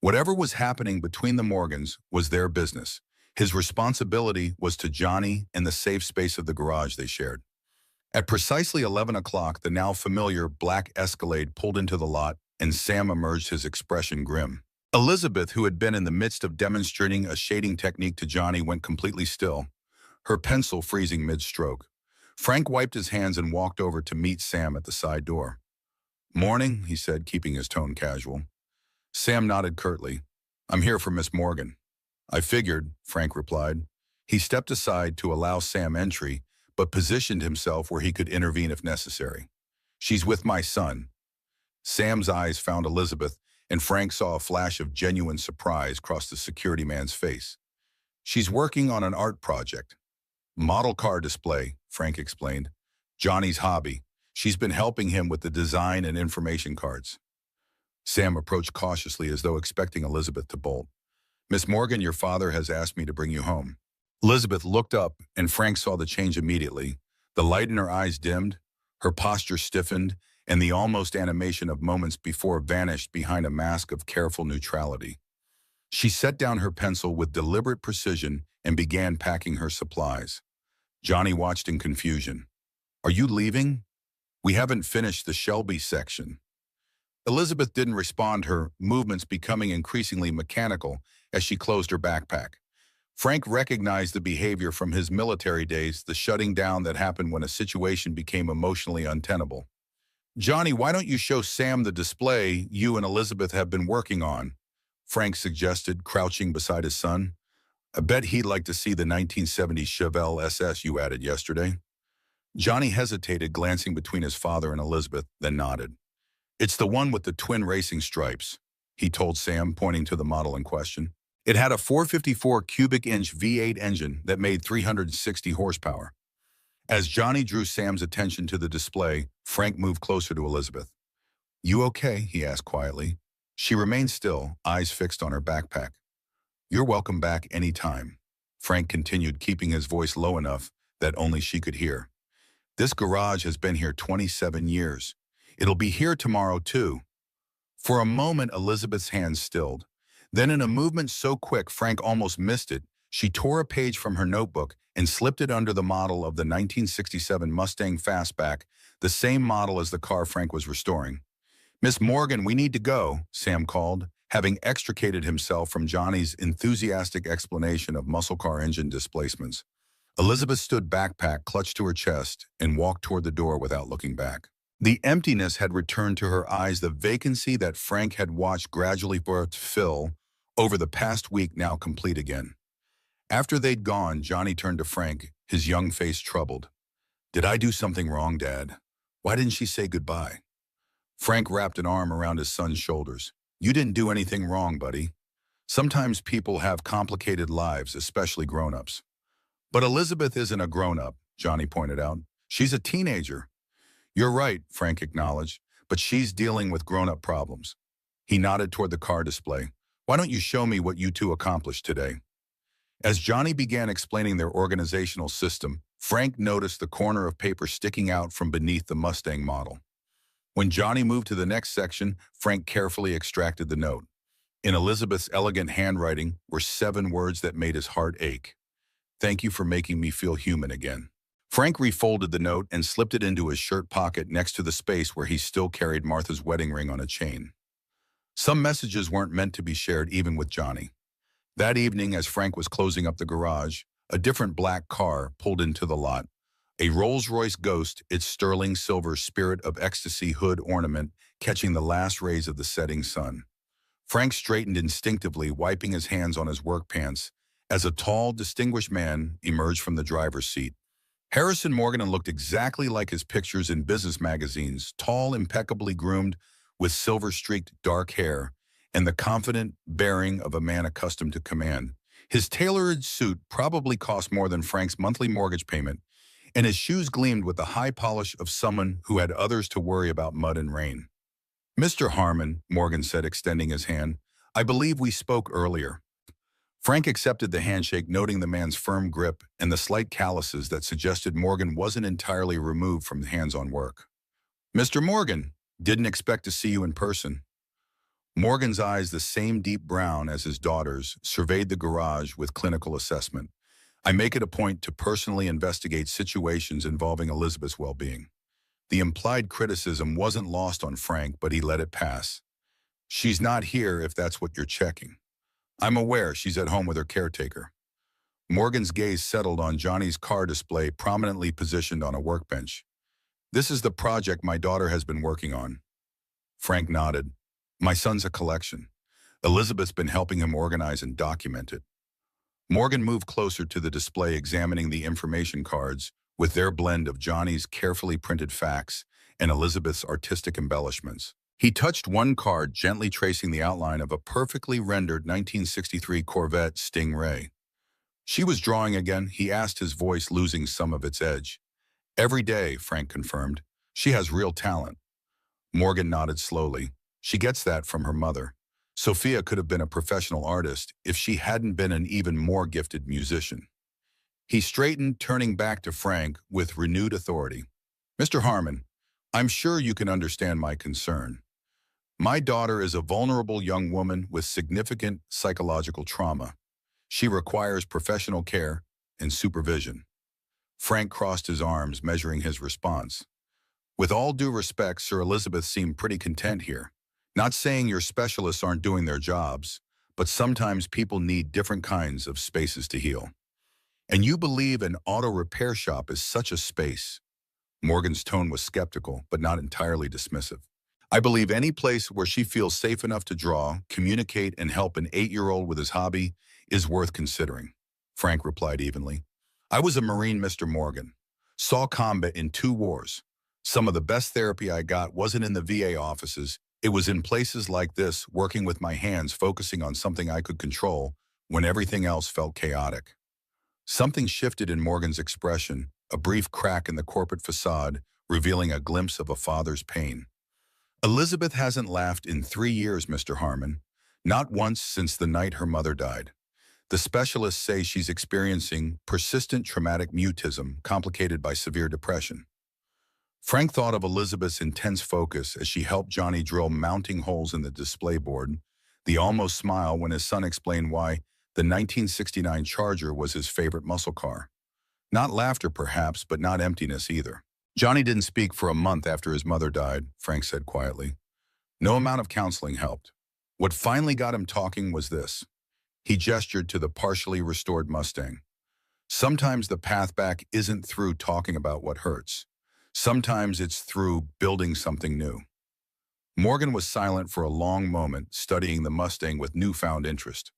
S1: Whatever was happening between the Morgans was their business. His responsibility was to Johnny and the safe space of the garage they shared. At precisely 11 o'clock, the now familiar black Escalade pulled into the lot, and Sam emerged, his expression grim. Elizabeth, who had been in the midst of demonstrating a shading technique to Johnny, went completely still, her pencil freezing mid-stroke. Frank wiped his hands and walked over to meet Sam at the side door. "Morning," he said, keeping his tone casual. Sam nodded curtly. "I'm here for Miss Morgan." "I figured," Frank replied. He stepped aside to allow Sam entry, but positioned himself where he could intervene if necessary. "She's with my son." Sam's eyes found Elizabeth, and Frank saw a flash of genuine surprise cross the security man's face. "She's working on an art project. Model car display," Frank explained. "Johnny's hobby. She's been helping him with the design and information cards." Sam approached cautiously as though expecting Elizabeth to bolt. "Miss Morgan, your father has asked me to bring you home." Elizabeth looked up, and Frank saw the change immediately. The light in her eyes dimmed, her posture stiffened, and the almost animation of moments before vanished behind a mask of careful neutrality. She set down her pencil with deliberate precision and began packing her supplies. Johnny watched in confusion. "Are you leaving? We haven't finished the Shelby section." Elizabeth didn't respond, her movements becoming increasingly mechanical as she closed her backpack. Frank recognized the behavior from his military days, the shutting down that happened when a situation became emotionally untenable. "Johnny, why don't you show Sam the display you and Elizabeth have been working on?" Frank suggested, crouching beside his son. "I bet he'd like to see the 1970s Chevelle SS you added yesterday." Johnny hesitated, glancing between his father and Elizabeth, then nodded. "It's the one with the twin racing stripes," he told Sam, pointing to the model in question. It had a 454 cubic inch V8 engine that made 360 horsepower. As Johnny drew Sam's attention to the display, Frank moved closer to Elizabeth. "You okay?" he asked quietly. She remained still, eyes fixed on her backpack. "You're welcome back any time," Frank continued, keeping his voice low enough that only she could hear. "This garage has been here 27 years. It'll be here tomorrow, too." For a moment, Elizabeth's hands stilled. Then, in a movement so quick Frank almost missed it, she tore a page from her notebook and slipped it under the model of the 1967 Mustang Fastback, the same model as the car Frank was restoring. "Miss Morgan, we need to go," Sam called, having extricated himself from Johnny's enthusiastic explanation of muscle car engine displacements. Elizabeth stood backpack clutched to her chest and walked toward the door without looking back. The emptiness had returned to her eyes, the vacancy that Frank had watched gradually fill over the past week now complete again. After they'd gone, Johnny turned to Frank, his young face troubled. "Did I do something wrong, Dad? Why didn't she say goodbye?" Frank wrapped an arm around his son's shoulders. "You didn't do anything wrong, buddy. Sometimes people have complicated lives, especially grown-ups." "But Elizabeth isn't a grown-up," Johnny pointed out. "She's a teenager." "You're right," Frank acknowledged, "but she's dealing with grown-up problems." He nodded toward the car display. "Why don't you show me what you two accomplished today?" As Johnny began explaining their organizational system, Frank noticed the corner of paper sticking out from beneath the Mustang model. When Johnny moved to the next section, Frank carefully extracted the note. In Elizabeth's elegant handwriting were 7 words that made his heart ache. "Thank you for making me feel human again." Frank refolded the note and slipped it into his shirt pocket next to the space where he still carried Martha's wedding ring on a chain. Some messages weren't meant to be shared even with Johnny. That evening, as Frank was closing up the garage, a different black car pulled into the lot. A Rolls-Royce Ghost, its sterling silver Spirit of Ecstasy hood ornament catching the last rays of the setting sun. Frank straightened instinctively, wiping his hands on his work pants, as a tall, distinguished man emerged from the driver's seat. Harrison Morgan looked exactly like his pictures in business magazines, tall, impeccably groomed, with silver-streaked dark hair, and the confident bearing of a man accustomed to command. His tailored suit probably cost more than Frank's monthly mortgage payment, and his shoes gleamed with the high polish of someone who had others to worry about mud and rain. "Mr. Harmon," Morgan said, extending his hand, "I believe we spoke earlier." Frank accepted the handshake, noting the man's firm grip and the slight calluses that suggested Morgan wasn't entirely removed from hands-on work. "Mr. Morgan, didn't expect to see you in person." Morgan's eyes, the same deep brown as his daughter's, surveyed the garage with clinical assessment. "I make it a point to personally investigate situations involving Elizabeth's well-being." The implied criticism wasn't lost on Frank, but he let it pass. "She's not here if that's what you're checking." "I'm aware she's at home with her caretaker." Morgan's gaze settled on Johnny's car display prominently positioned on a workbench. "This is the project my daughter has been working on." Frank nodded. "My son's a collection. Elizabeth's been helping him organize and document it." Morgan moved closer to the display, examining the information cards, with their blend of Johnny's carefully printed facts and Elizabeth's artistic embellishments. He touched one card, gently tracing the outline of a perfectly rendered 1963 Corvette Stingray. She was drawing again, he asked, his voice losing some of its edge. Every day, Frank confirmed. She has real talent. Morgan nodded slowly. She gets that from her mother. Sophia could have been a professional artist if she hadn't been an even more gifted musician. He straightened, turning back to Frank with renewed authority. Mr. Harmon, I'm sure you can understand my concern. My daughter is a vulnerable young woman with significant psychological trauma. She requires professional care and supervision. Frank crossed his arms, measuring his response. With all due respect, Sir Elizabeth seemed pretty content here. Not saying your specialists aren't doing their jobs, but sometimes people need different kinds of spaces to heal. And you believe an auto repair shop is such a space. Morgan's tone was skeptical, but not entirely dismissive. I believe any place where she feels safe enough to draw, communicate, and help an 8-year-old with his hobby is worth considering, Frank replied evenly. I was a Marine, Mr. Morgan. Saw combat in 2 wars. Some of the best therapy I got wasn't in the VA offices. It was in places like this, working with my hands, focusing on something I could control when everything else felt chaotic. Something shifted in Morgan's expression, a brief crack in the corporate facade, revealing a glimpse of a father's pain. Elizabeth hasn't laughed in 3 years, Mr. Harmon. Not once since the night her mother died. The specialists say she's experiencing persistent traumatic mutism complicated by severe depression. Frank thought of Elizabeth's intense focus as she helped Johnny drill mounting holes in the display board, the almost smile when his son explained why the 1969 Charger was his favorite muscle car. Not laughter, perhaps, but not emptiness either. Johnny didn't speak for a month after his mother died, Frank said quietly. No amount of counseling helped. What finally got him talking was this. He gestured to the partially restored Mustang. Sometimes the path back isn't through talking about what hurts. Sometimes it's through building something new. Morgan was silent for a long moment, studying the Mustang with newfound interest.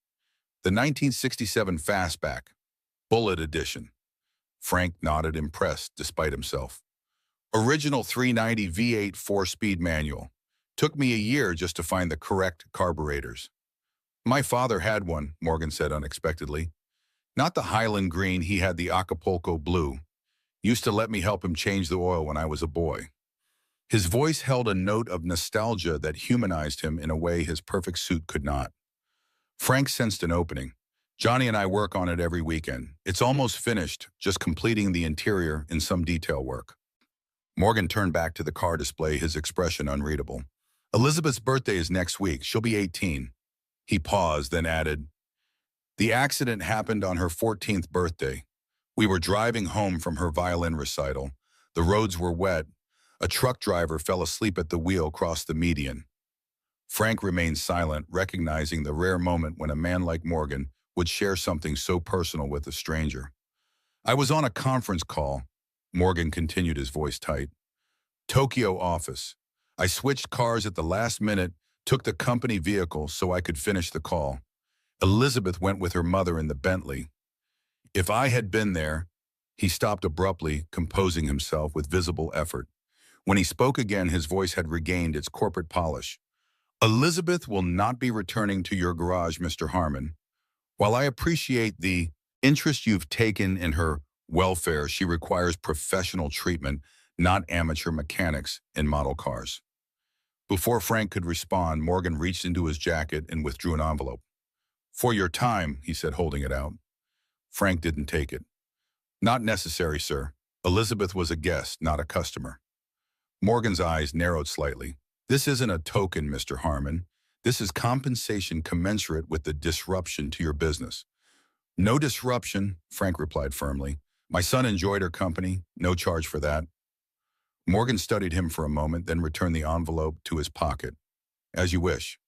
S1: The 1967 Fastback, Bullet Edition. Frank nodded, impressed despite himself. Original 390 V8 4-speed manual. Took me a year just to find the correct carburetors. My father had one, Morgan said unexpectedly. Not the Highland green, he had the Acapulco blue. Used to let me help him change the oil when I was a boy. His voice held a note of nostalgia that humanized him in a way his perfect suit could not. Frank sensed an opening. Johnny and I work on it every weekend. It's almost finished, just completing the interior and some detail work. Morgan turned back to the car display, his expression unreadable. Elizabeth's birthday is next week. She'll be 18. He paused, then added, the accident happened on her 14th birthday. We were driving home from her violin recital. The roads were wet. A truck driver fell asleep at the wheel across the median. Frank remained silent, recognizing the rare moment when a man like Morgan would share something so personal with a stranger. I was on a conference call. Morgan continued, his voice tight. Tokyo office. I switched cars at the last minute, took the company vehicle so I could finish the call. Elizabeth went with her mother in the Bentley. If I had been there, he stopped abruptly, composing himself with visible effort. When he spoke again, his voice had regained its corporate polish. Elizabeth will not be returning to your garage, Mr. Harmon. While I appreciate the interest you've taken in her welfare, she requires professional treatment, not amateur mechanics in model cars. Before Frank could respond, Morgan reached into his jacket and withdrew an envelope. For your time, he said, holding it out. Frank didn't take it. Not necessary, sir. Elizabeth was a guest, not a customer. Morgan's eyes narrowed slightly. This isn't a token, Mr. Harmon. This is compensation commensurate with the disruption to your business. No disruption, Frank replied firmly. My son enjoyed her company. No charge for that. Morgan studied him for a moment, then returned the envelope to his pocket. As you wish.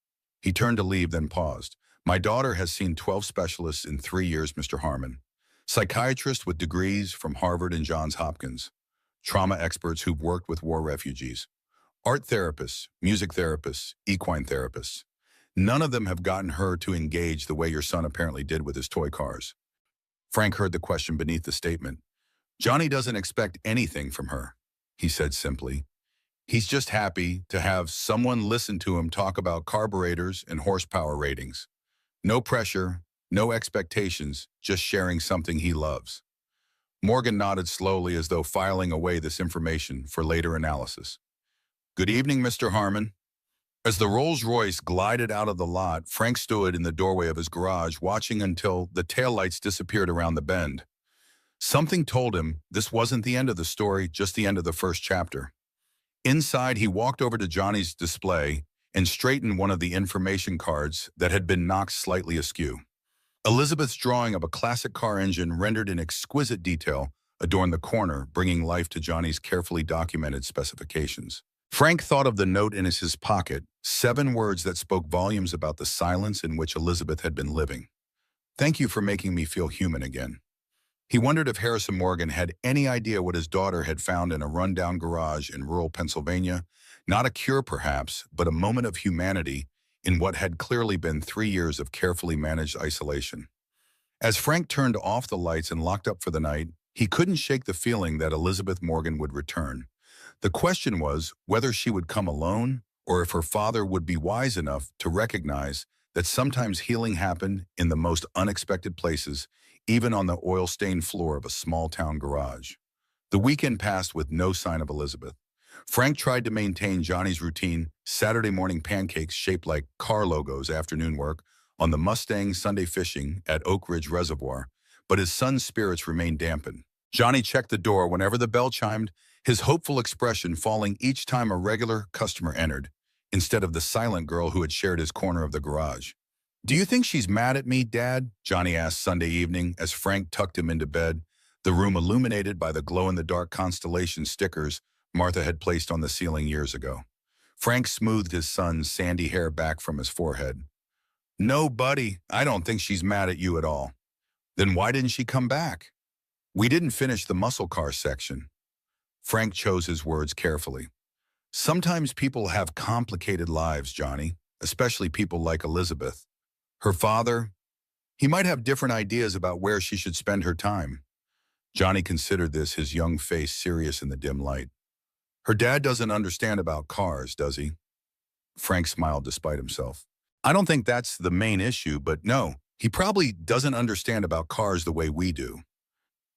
S1: He turned to leave, then paused. My daughter has seen 12 specialists in 3 years, Mr. Harmon. Psychiatrists with degrees from Harvard and Johns Hopkins. Trauma experts who've worked with war refugees. Art therapists, music therapists, equine therapists. None of them have gotten her to engage the way your son apparently did with his toy cars. Frank heard the question beneath the statement. Johnny doesn't expect anything from her, he said simply. He's just happy to have someone listen to him talk about carburetors and horsepower ratings. No pressure, no expectations, just sharing something he loves. Morgan nodded slowly as though filing away this information for later analysis. Good evening, Mr. Harmon. As the Rolls-Royce glided out of the lot, Frank stood in the doorway of his garage, watching until the taillights disappeared around the bend. Something told him this wasn't the end of the story, just the end of the first chapter. Inside, he walked over to Johnny's display and straightened one of the information cards that had been knocked slightly askew. Elizabeth's drawing of a classic car engine rendered in exquisite detail adorned the corner, bringing life to Johnny's carefully documented specifications. Frank thought of the note in his pocket, 7 words that spoke volumes about the silence in which Elizabeth had been living. Thank you for making me feel human again. He wondered if Harrison Morgan had any idea what his daughter had found in a rundown garage in rural Pennsylvania. Not a cure, perhaps, but a moment of humanity in what had clearly been 3 years of carefully managed isolation. As Frank turned off the lights and locked up for the night, he couldn't shake the feeling that Elizabeth Morgan would return. The question was whether she would come alone or if her father would be wise enough to recognize that sometimes healing happened in the most unexpected places, even on the oil-stained floor of a small-town garage. The weekend passed with no sign of Elizabeth. Frank tried to maintain Johnny's routine, Saturday morning pancakes shaped like car logos, afternoon work, on the Mustang, Sunday fishing at Oak Ridge Reservoir, but his son's spirits remained dampened. Johnny checked the door whenever the bell chimed, his hopeful expression falling each time a regular customer entered, instead of the silent girl who had shared his corner of the garage. Do you think she's mad at me, Dad? Johnny asked Sunday evening as Frank tucked him into bed, the room illuminated by the glow-in-the-dark constellation stickers Martha had placed on the ceiling years ago. Frank smoothed his son's sandy hair back from his forehead. No, buddy, I don't think she's mad at you at all. Then why didn't she come back? We didn't finish the muscle car section. Frank chose his words carefully. Sometimes people have complicated lives, Johnny, especially people like Elizabeth. Her father, he might have different ideas about where she should spend her time. Johnny considered this, his young face serious in the dim light. Her dad doesn't understand about cars, does he? Frank smiled despite himself. I don't think that's the main issue, but no, he probably doesn't understand about cars the way we do.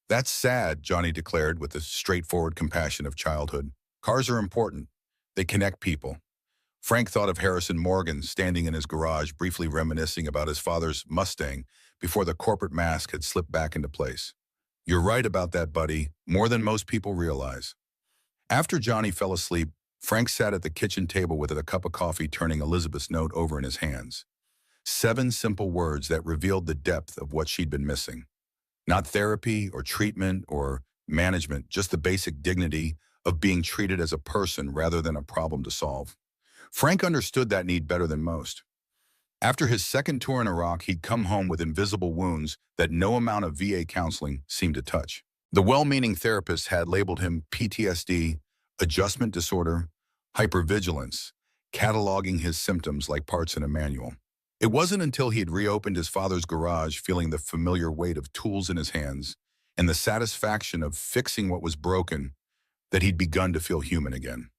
S1: That's sad, Johnny declared with the straightforward compassion of childhood. Cars are important. They connect people. Frank thought of Harrison Morgan standing in his garage, briefly reminiscing about his father's Mustang before the corporate mask had slipped back into place. You're right about that, buddy, more than most people realize. After Johnny fell asleep, Frank sat at the kitchen table with a cup of coffee, turning Elizabeth's note over in his hands. 7 simple words that revealed the depth of what she'd been missing. Not therapy or treatment or management, just the basic dignity of being treated as a person rather than a problem to solve. Frank understood that need better than most. After his second tour in Iraq, he'd come home with invisible wounds that no amount of VA counseling seemed to touch. The well-meaning therapist had labeled him PTSD, adjustment disorder, hypervigilance, cataloging his symptoms like parts in a manual. It wasn't until he had reopened his father's garage, feeling the familiar weight of tools in his hands and the satisfaction of fixing what was broken, that he'd begun to feel human again.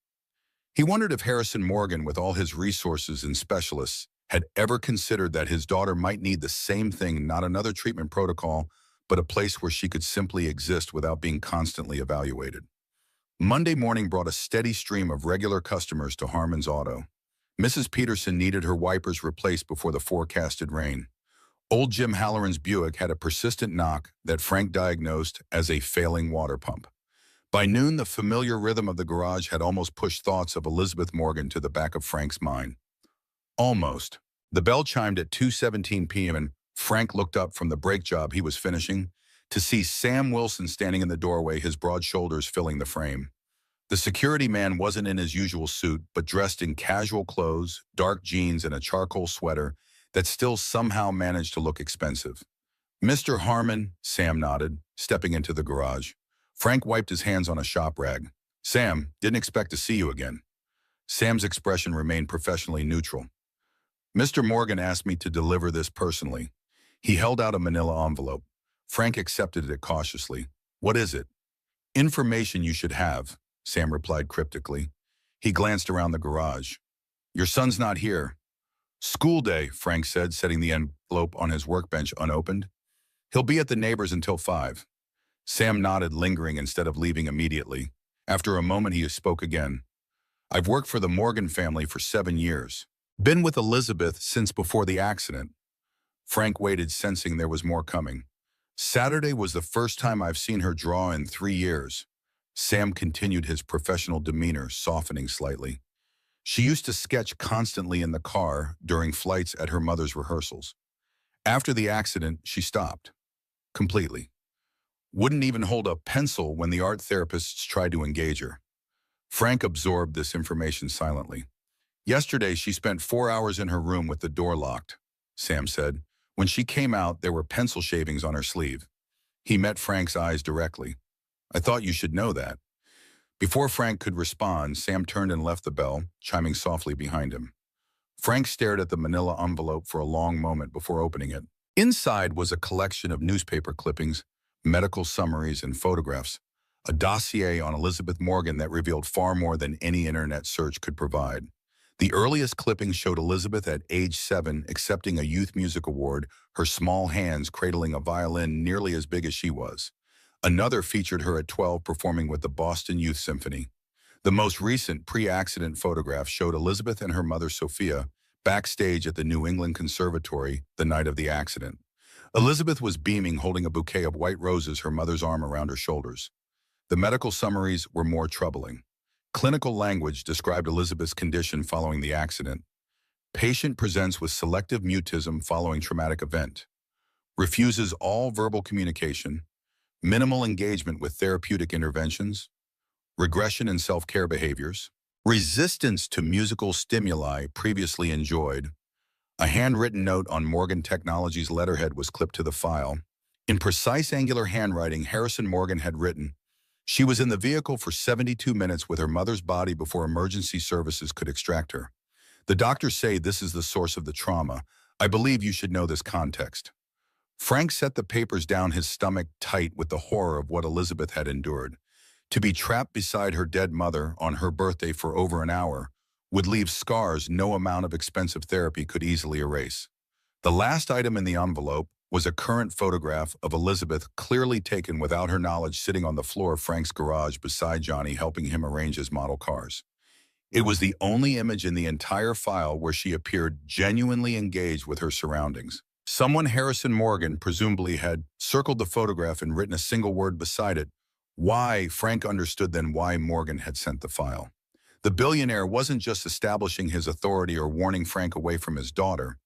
S1: He wondered if Harrison Morgan, with all his resources and specialists, had ever considered that his daughter might need the same thing, not another treatment protocol, but a place where she could simply exist without being constantly evaluated. Monday morning brought a steady stream of regular customers to Harmon's Auto. Mrs. Peterson needed her wipers replaced before the forecasted rain. Old Jim Halloran's Buick had a persistent knock that Frank diagnosed as a failing water pump. By noon, the familiar rhythm of the garage had almost pushed thoughts of Elizabeth Morgan to the back of Frank's mind. Almost. The bell chimed at 2:17 p.m. and Frank looked up from the brake job he was finishing to see Sam Wilson standing in the doorway, his broad shoulders filling the frame. The security man wasn't in his usual suit, but dressed in casual clothes, dark jeans, and a charcoal sweater that still somehow managed to look expensive. Mr. Harmon, Sam nodded, stepping into the garage. Frank wiped his hands on a shop rag. Sam, didn't expect to see you again. Sam's expression remained professionally neutral. Mr. Morgan asked me to deliver this personally. He held out a manila envelope. Frank accepted it cautiously. What is it? Information you should have, Sam replied cryptically. He glanced around the garage. Your son's not here. School day, Frank said, setting the envelope on his workbench unopened. He'll be at the neighbors until 5. Sam nodded, lingering instead of leaving immediately. After a moment, he spoke again. I've worked for the Morgan family for 7 years. Been with Elizabeth since before the accident. Frank waited, sensing there was more coming. Saturday was the first time I've seen her draw in 3 years. Sam continued, his professional demeanor softening slightly. She used to sketch constantly in the car during flights at her mother's rehearsals. After the accident, she stopped. Completely. Wouldn't even hold a pencil when the art therapists tried to engage her. Frank absorbed this information silently. Yesterday, she spent 4 hours in her room with the door locked, Sam said. When she came out, there were pencil shavings on her sleeve. He met Frank's eyes directly. I thought you should know that. Before Frank could respond, Sam turned and left the bell, chiming softly behind him. Frank stared at the manila envelope for a long moment before opening it. Inside was a collection of newspaper clippings, medical summaries, and photographs, a dossier on Elizabeth Morgan that revealed far more than any internet search could provide. The earliest clippings showed Elizabeth at age 7 accepting a youth music award, her small hands cradling a violin nearly as big as she was. Another featured her at 12 performing with the Boston Youth Symphony. The most recent pre-accident photograph showed Elizabeth and her mother Sophia backstage at the New England Conservatory the night of the accident. Elizabeth was beaming, holding a bouquet of white roses, her mother's arm around her shoulders. The medical summaries were more troubling. Clinical language described Elizabeth's condition following the accident. Patient presents with selective mutism following traumatic event. Refuses all verbal communication. Minimal engagement with therapeutic interventions. Regression in self-care behaviors. Resistance to musical stimuli previously enjoyed. A handwritten note on Morgan Technologies' letterhead was clipped to the file. In precise angular handwriting, Harrison Morgan had written, she was in the vehicle for 72 minutes with her mother's body before emergency services could extract her. The doctors say this is the source of the trauma. I believe you should know this context. Frank set the papers down, his stomach tight with the horror of what Elizabeth had endured. To be trapped beside her dead mother on her birthday for over an hour would leave scars no amount of expensive therapy could easily erase. The last item in the envelope was a current photograph of Elizabeth, clearly taken without her knowledge, sitting on the floor of Frank's garage beside Johnny, helping him arrange his model cars. It was the only image in the entire file where she appeared genuinely engaged with her surroundings. Someone, Harrison Morgan, presumably had circled the photograph and written a single word beside it. Why? Frank understood then why Morgan had sent the file. The billionaire wasn't just establishing his authority or warning Frank away from his daughter.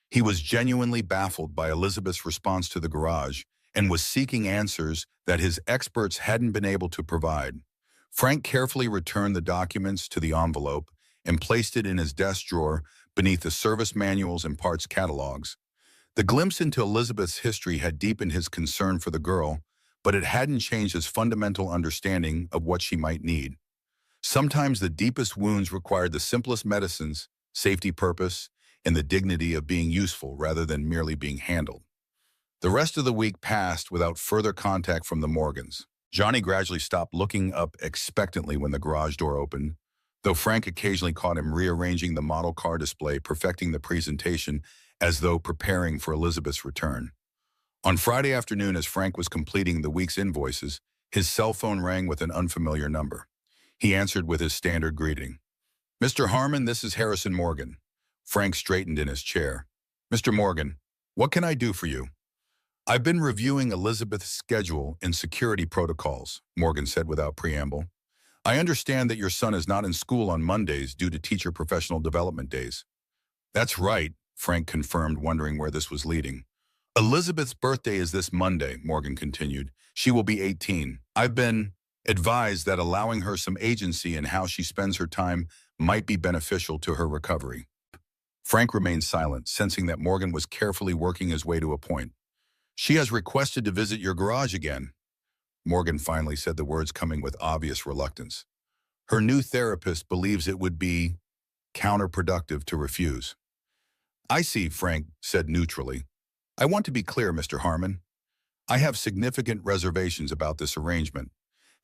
S1: He was genuinely baffled by Elizabeth's response to the garage and was seeking answers that his experts hadn't been able to provide. Frank carefully returned the documents to the envelope and placed it in his desk drawer beneath the service manuals and parts catalogs. The glimpse into Elizabeth's history had deepened his concern for the girl, but it hadn't changed his fundamental understanding of what she might need. Sometimes the deepest wounds required the simplest medicines, safety, purpose, and the dignity of being useful rather than merely being handled. The rest of the week passed without further contact from the Morgans. Johnny gradually stopped looking up expectantly when the garage door opened, though Frank occasionally caught him rearranging the model car display, perfecting the presentation as though preparing for Elizabeth's return. On Friday afternoon, as Frank was completing the week's invoices, his cell phone rang with an unfamiliar number. He answered with his standard greeting. Mr. Harmon, this is Harrison Morgan. Frank straightened in his chair. Mr. Morgan, what can I do for you? I've been reviewing Elizabeth's schedule and security protocols, Morgan said without preamble. I understand that your son is not in school on Mondays due to teacher professional development days. That's right, Frank confirmed, wondering where this was leading. Elizabeth's birthday is this Monday, Morgan continued. She will be 18. I've been advised that allowing her some agency in how she spends her time might be beneficial to her recovery. Frank remained silent, sensing that Morgan was carefully working his way to a point. She has requested to visit your garage again. Morgan finally said the words, coming with obvious reluctance. Her new therapist believes it would be counterproductive to refuse. I see, Frank said neutrally. I want to be clear, Mr. Harmon. I have significant reservations about this arrangement.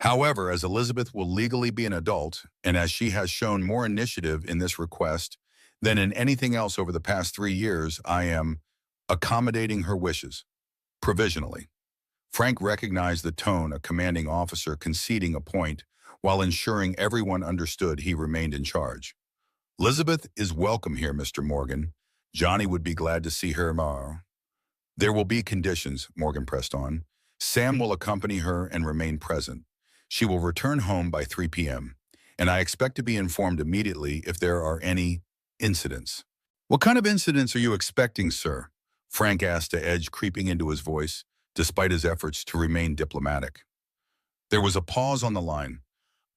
S1: However, as Elizabeth will legally be an adult, and as she has shown more initiative in this request than in anything else over the past 3 years, I am accommodating her wishes, provisionally. Frank recognized the tone a commanding officer conceding a point while ensuring everyone understood he remained in charge. Elizabeth is welcome here, Mr. Morgan. Johnny would be glad to see her tomorrow. There will be conditions, Morgan pressed on. Sam will accompany her and remain present. She will return home by 3 p.m., and I expect to be informed immediately if there are any incidents. What kind of incidents are you expecting, sir? Frank asked, a edge creeping into his voice, despite his efforts to remain diplomatic. There was a pause on the line.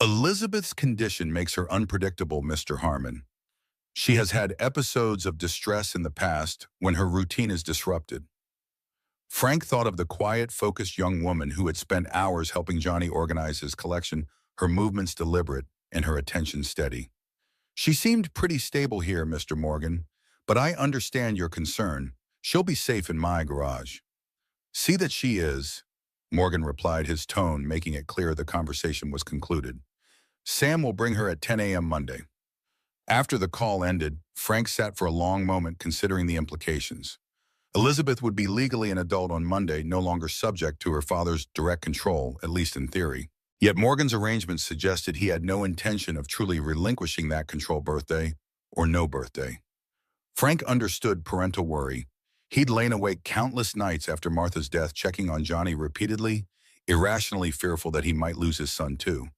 S1: Elizabeth's condition makes her unpredictable, Mr. Harmon. She has had episodes of distress in the past when her routine is disrupted. Frank thought of the quiet, focused young woman who had spent hours helping Johnny organize his collection, her movements deliberate and her attention steady. She seemed pretty stable here, Mr. Morgan, but I understand your concern. She'll be safe in my garage. See that she is, Morgan replied, his tone making it clear the conversation was concluded. Sam will bring her at 10 a.m. Monday. After the call ended, Frank sat for a long moment considering the implications. Elizabeth would be legally an adult on Monday, no longer subject to her father's direct control, at least in theory. Yet Morgan's arrangements suggested he had no intention of truly relinquishing that control, birthday or no birthday. Frank understood parental worry. He'd lain awake countless nights after Martha's death checking on Johnny repeatedly, irrationally fearful that he might lose his son too.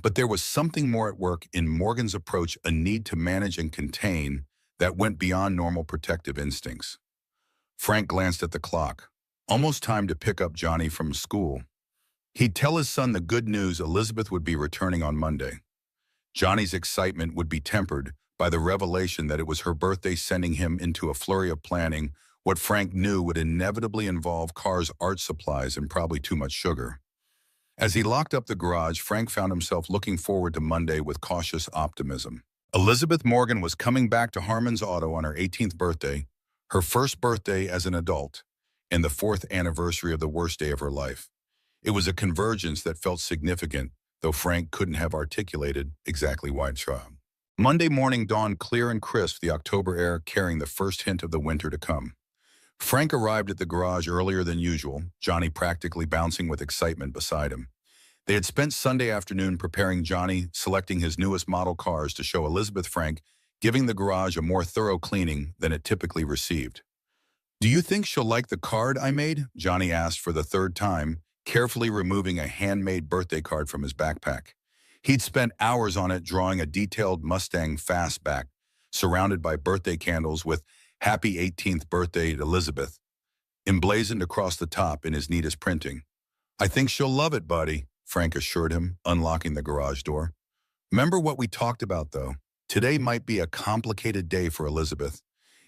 S1: But there was something more at work in Morgan's approach, a need to manage and contain that went beyond normal protective instincts. Frank glanced at the clock. Almost time to pick up Johnny from school. He'd tell his son the good news: Elizabeth would be returning on Monday. Johnny's excitement would be tempered by the revelation that it was her birthday, sending him into a flurry of planning what Frank knew would inevitably involve cars, art supplies, and probably too much sugar. As he locked up the garage, Frank found himself looking forward to Monday with cautious optimism. Elizabeth Morgan was coming back to Harmon's Auto on her 18th birthday, her first birthday as an adult, and the 4th anniversary of the worst day of her life. It was a convergence that felt significant, though Frank couldn't have articulated exactly why it tried. Monday morning dawned clear and crisp, the October air carrying the first hint of the winter to come. Frank arrived at the garage earlier than usual, Johnny practically bouncing with excitement beside him. They had spent Sunday afternoon preparing Johnny, selecting his newest model cars to show Elizabeth. Frank giving the garage a more thorough cleaning than it typically received. Do you think she'll like the card I made? Johnny asked for the third time, carefully removing a handmade birthday card from his backpack. He'd spent hours on it, drawing a detailed Mustang fastback, surrounded by birthday candles with Happy 18th Birthday, Elizabeth, emblazoned across the top in his neatest printing. I think she'll love it, buddy, Frank assured him, unlocking the garage door. Remember what we talked about, though. Today might be a complicated day for Elizabeth.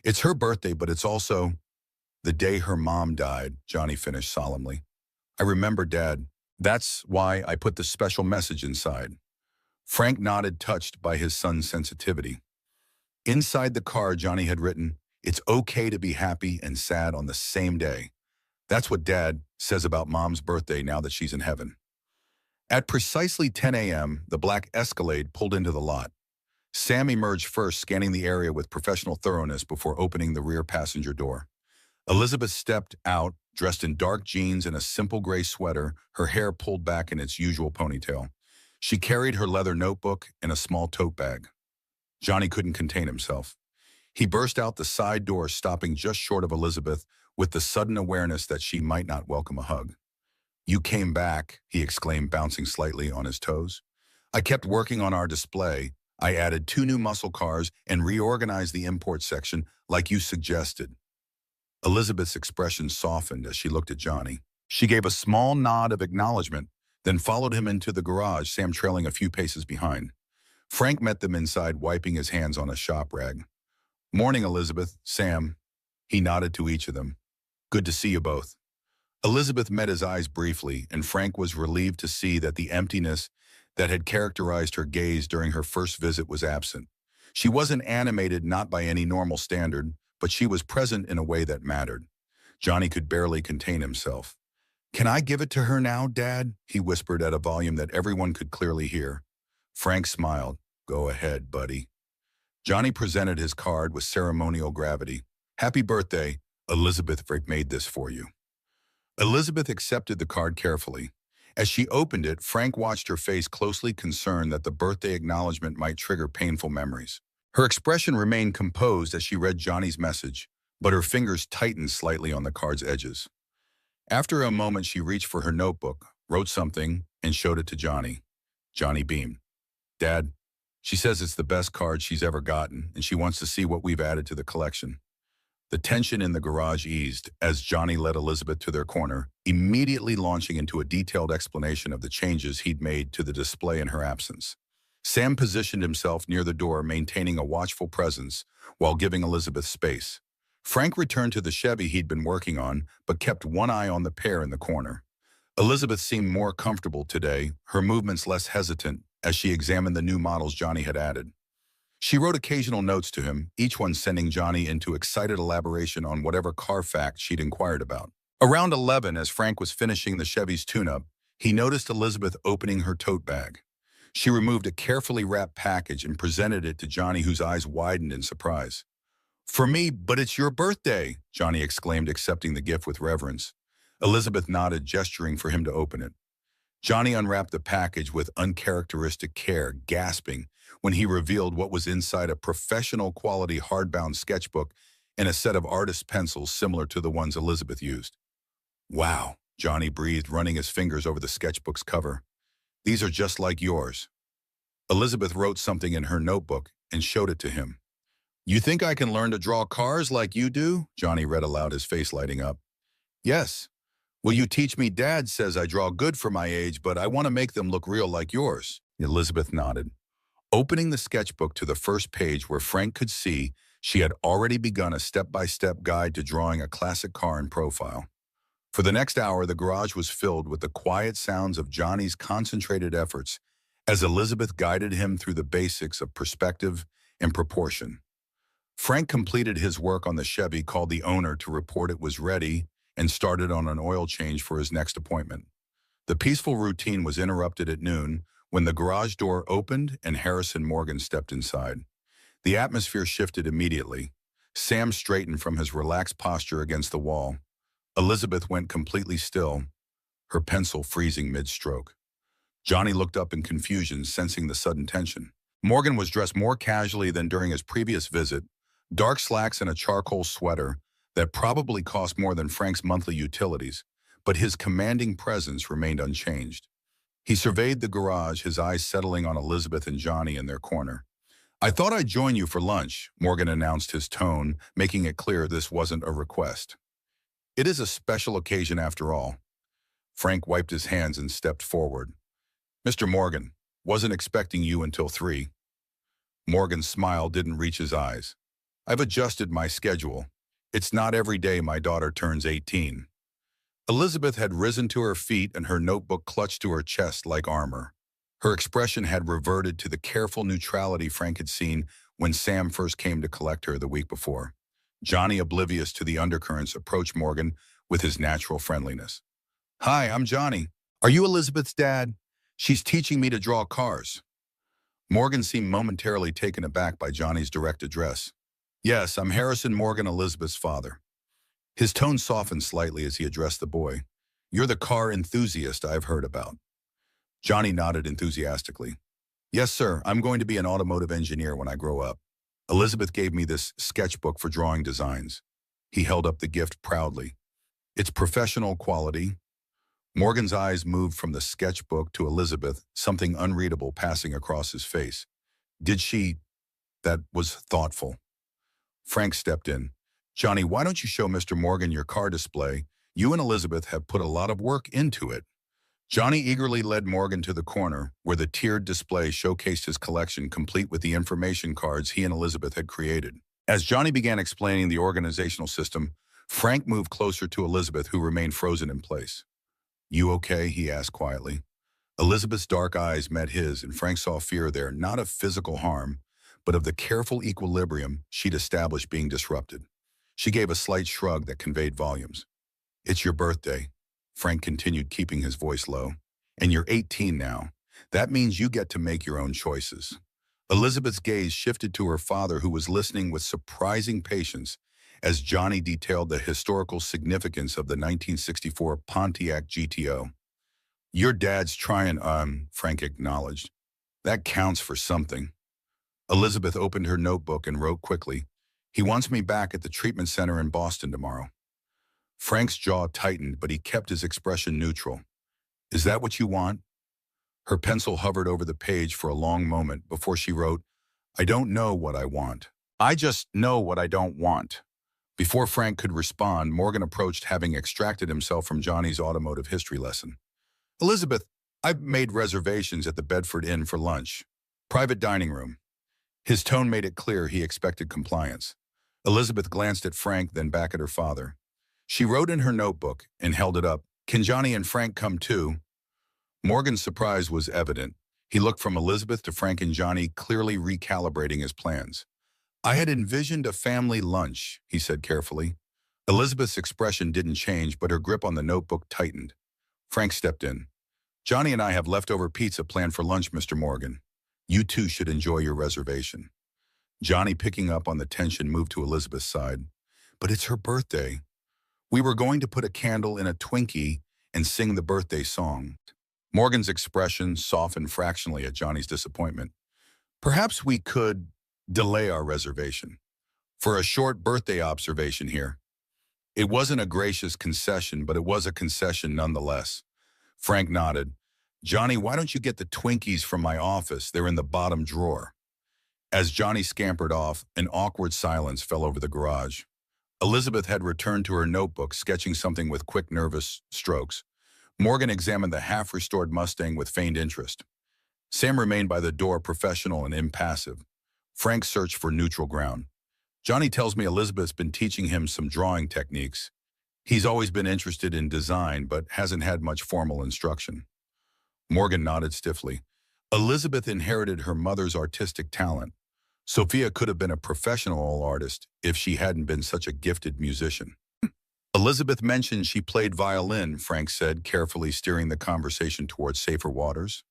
S1: It's her birthday, but it's also the day her mom died, Johnny finished solemnly. I remember, Dad. That's why I put the special message inside. Frank nodded, touched by his son's sensitivity. Inside the card, Johnny had written, "It's okay to be happy and sad on the same day. That's what Dad says about Mom's birthday now that she's in heaven." At precisely 10 a.m., the black Escalade pulled into the lot. Sam emerged first, scanning the area with professional thoroughness before opening the rear passenger door. Elizabeth stepped out, dressed in dark jeans and a simple gray sweater, her hair pulled back in its usual ponytail. She carried her leather notebook and a small tote bag. Johnny couldn't contain himself. He burst out the side door, stopping just short of Elizabeth with the sudden awareness that she might not welcome a hug. "You came back," he exclaimed, bouncing slightly on his toes. "I kept working on our display. I added 2 new muscle cars and reorganized the import section like you suggested." Elizabeth's expression softened as she looked at Johnny. She gave a small nod of acknowledgement, then followed him into the garage, Sam trailing a few paces behind. Frank met them inside, wiping his hands on a shop rag. "Morning, Elizabeth, Sam." He nodded to each of them. "Good to see you both." Elizabeth met his eyes briefly, and Frank was relieved to see that the emptiness that had characterized her gaze during her first visit was absent. She wasn't animated, not by any normal standard, but she was present in a way that mattered. Johnny could barely contain himself. Can I give it to her now, Dad? He whispered at a volume that everyone could clearly hear. Frank smiled. Go ahead, buddy. Johnny presented his card with ceremonial gravity. Happy birthday, Elizabeth. Frick made this for you. Elizabeth accepted the card carefully. As she opened it, Frank watched her face closely, concerned that the birthday acknowledgement might trigger painful memories. Her expression remained composed as she read Johnny's message, but her fingers tightened slightly on the card's edges. After a moment, she reached for her notebook, wrote something, and showed it to Johnny. Johnny beamed. Dad, she says it's the best card she's ever gotten, and she wants to see what we've added to the collection. The tension in the garage eased as Johnny led Elizabeth to their corner, immediately launching into a detailed explanation of the changes he'd made to the display in her absence. Sam positioned himself near the door, maintaining a watchful presence while giving Elizabeth space. Frank returned to the Chevy he'd been working on, but kept one eye on the pair in the corner. Elizabeth seemed more comfortable today, her movements less hesitant as she examined the new models Johnny had added. She wrote occasional notes to him, each one sending Johnny into excited elaboration on whatever car fact she'd inquired about. Around 11, as Frank was finishing the Chevy's tune-up, he noticed Elizabeth opening her tote bag. She removed a carefully wrapped package and presented it to Johnny, whose eyes widened in surprise. For me, but it's your birthday, Johnny exclaimed, accepting the gift with reverence. Elizabeth nodded, gesturing for him to open it. Johnny unwrapped the package with uncharacteristic care, gasping when he revealed what was inside: a professional-quality hardbound sketchbook and a set of artist pencils similar to the ones Elizabeth used. Wow, Johnny breathed, running his fingers over the sketchbook's cover. These are just like yours. Elizabeth wrote something in her notebook and showed it to him. You think I can learn to draw cars like you do? Johnny read aloud, his face lighting up. Yes. Will you teach me? Dad says I draw good for my age, but I want to make them look real like yours. Elizabeth nodded. Opening the sketchbook to the first page, where Frank could see she had already begun a step-by-step guide to drawing a classic car in profile. For the next hour, the garage was filled with the quiet sounds of Johnny's concentrated efforts as Elizabeth guided him through the basics of perspective and proportion. Frank completed his work on the Chevy, called the owner to report it was ready, and started on an oil change for his next appointment. The peaceful routine was interrupted at noon when the garage door opened and Harrison Morgan stepped inside. The atmosphere shifted immediately. Sam straightened from his relaxed posture against the wall. Elizabeth went completely still, her pencil freezing mid-stroke. Johnny looked up in confusion, sensing the sudden tension. Morgan was dressed more casually than during his previous visit, dark slacks and a charcoal sweater that probably cost more than Frank's monthly utilities, but his commanding presence remained unchanged. He surveyed the garage, his eyes settling on Elizabeth and Johnny in their corner. I thought I'd join you for lunch, Morgan announced, his tone making it clear this wasn't a request. It is a special occasion after all. Frank wiped his hands and stepped forward. Mr. Morgan, wasn't expecting you until 3. Morgan's smile didn't reach his eyes. I've adjusted my schedule. It's not every day my daughter turns 18. Elizabeth had risen to her feet and her notebook clutched to her chest like armor. Her expression had reverted to the careful neutrality Frank had seen when Sam first came to collect her the week before. Johnny, oblivious to the undercurrents, approached Morgan with his natural friendliness. Hi, I'm Johnny. Are you Elizabeth's dad? She's teaching me to draw cars. Morgan seemed momentarily taken aback by Johnny's direct address. Yes, I'm Harrison Morgan, Elizabeth's father. His tone softened slightly as he addressed the boy. You're the car enthusiast I've heard about. Johnny nodded enthusiastically. Yes, sir, I'm going to be an automotive engineer when I grow up. Elizabeth gave me this sketchbook for drawing designs. He held up the gift proudly. It's professional quality. Morgan's eyes moved from the sketchbook to Elizabeth, something unreadable passing across his face. Did she? That was thoughtful. Frank stepped in. Johnny, why don't you show Mr. Morgan your car display? You and Elizabeth have put a lot of work into it. Johnny eagerly led Morgan to the corner, where the tiered display showcased his collection, complete with the information cards he and Elizabeth had created. As Johnny began explaining the organizational system, Frank moved closer to Elizabeth, who remained frozen in place. You okay? He asked quietly. Elizabeth's dark eyes met his, and Frank saw fear there, not of physical harm, but of the careful equilibrium she'd established being disrupted. She gave a slight shrug that conveyed volumes. It's your birthday. Frank continued, keeping his voice low. And you're 18 now. That means you get to make your own choices. Elizabeth's gaze shifted to her father, who was listening with surprising patience as Johnny detailed the historical significance of the 1964 Pontiac GTO. Your dad's trying, Frank acknowledged. That counts for something. Elizabeth opened her notebook and wrote quickly, he wants me back at the treatment center in Boston tomorrow. Frank's jaw tightened, but he kept his expression neutral. Is that what you want? Her pencil hovered over the page for a long moment before she wrote, I don't know what I want. I just know what I don't want. Before Frank could respond, Morgan approached, having extracted himself from Johnny's automotive history lesson. Elizabeth, I've made reservations at the Bedford Inn for lunch. Private dining room. His tone made it clear he expected compliance. Elizabeth glanced at Frank, then back at her father. She wrote in her notebook and held it up. Can Johnny and Frank come too? Morgan's surprise was evident. He looked from Elizabeth to Frank and Johnny, clearly recalibrating his plans. I had envisioned a family lunch, he said carefully. Elizabeth's expression didn't change, but her grip on the notebook tightened. Frank stepped in. Johnny and I have leftover pizza planned for lunch, Mr. Morgan. You two should enjoy your reservation. Johnny, picking up on the tension, moved to Elizabeth's side. But it's her birthday. We were going to put a candle in a Twinkie and sing the birthday song. Morgan's expression softened fractionally at Johnny's disappointment. Perhaps we could delay our reservation for a short birthday observation here. It wasn't a gracious concession, but it was a concession nonetheless. Frank nodded. Johnny, why don't you get the Twinkies from my office? They're in the bottom drawer. As Johnny scampered off, an awkward silence fell over the garage. Elizabeth had returned to her notebook, sketching something with quick, nervous strokes. Morgan examined the half-restored Mustang with feigned interest. Sam remained by the door, professional and impassive. Frank searched for neutral ground. Johnny tells me Elizabeth's been teaching him some drawing techniques. He's always been interested in design, but hasn't had much formal instruction. Morgan nodded stiffly. Elizabeth inherited her mother's artistic talent. Sophia could have been a professional artist if she hadn't been such a gifted musician. Elizabeth mentioned she played violin, Frank said, carefully steering the conversation towards safer waters.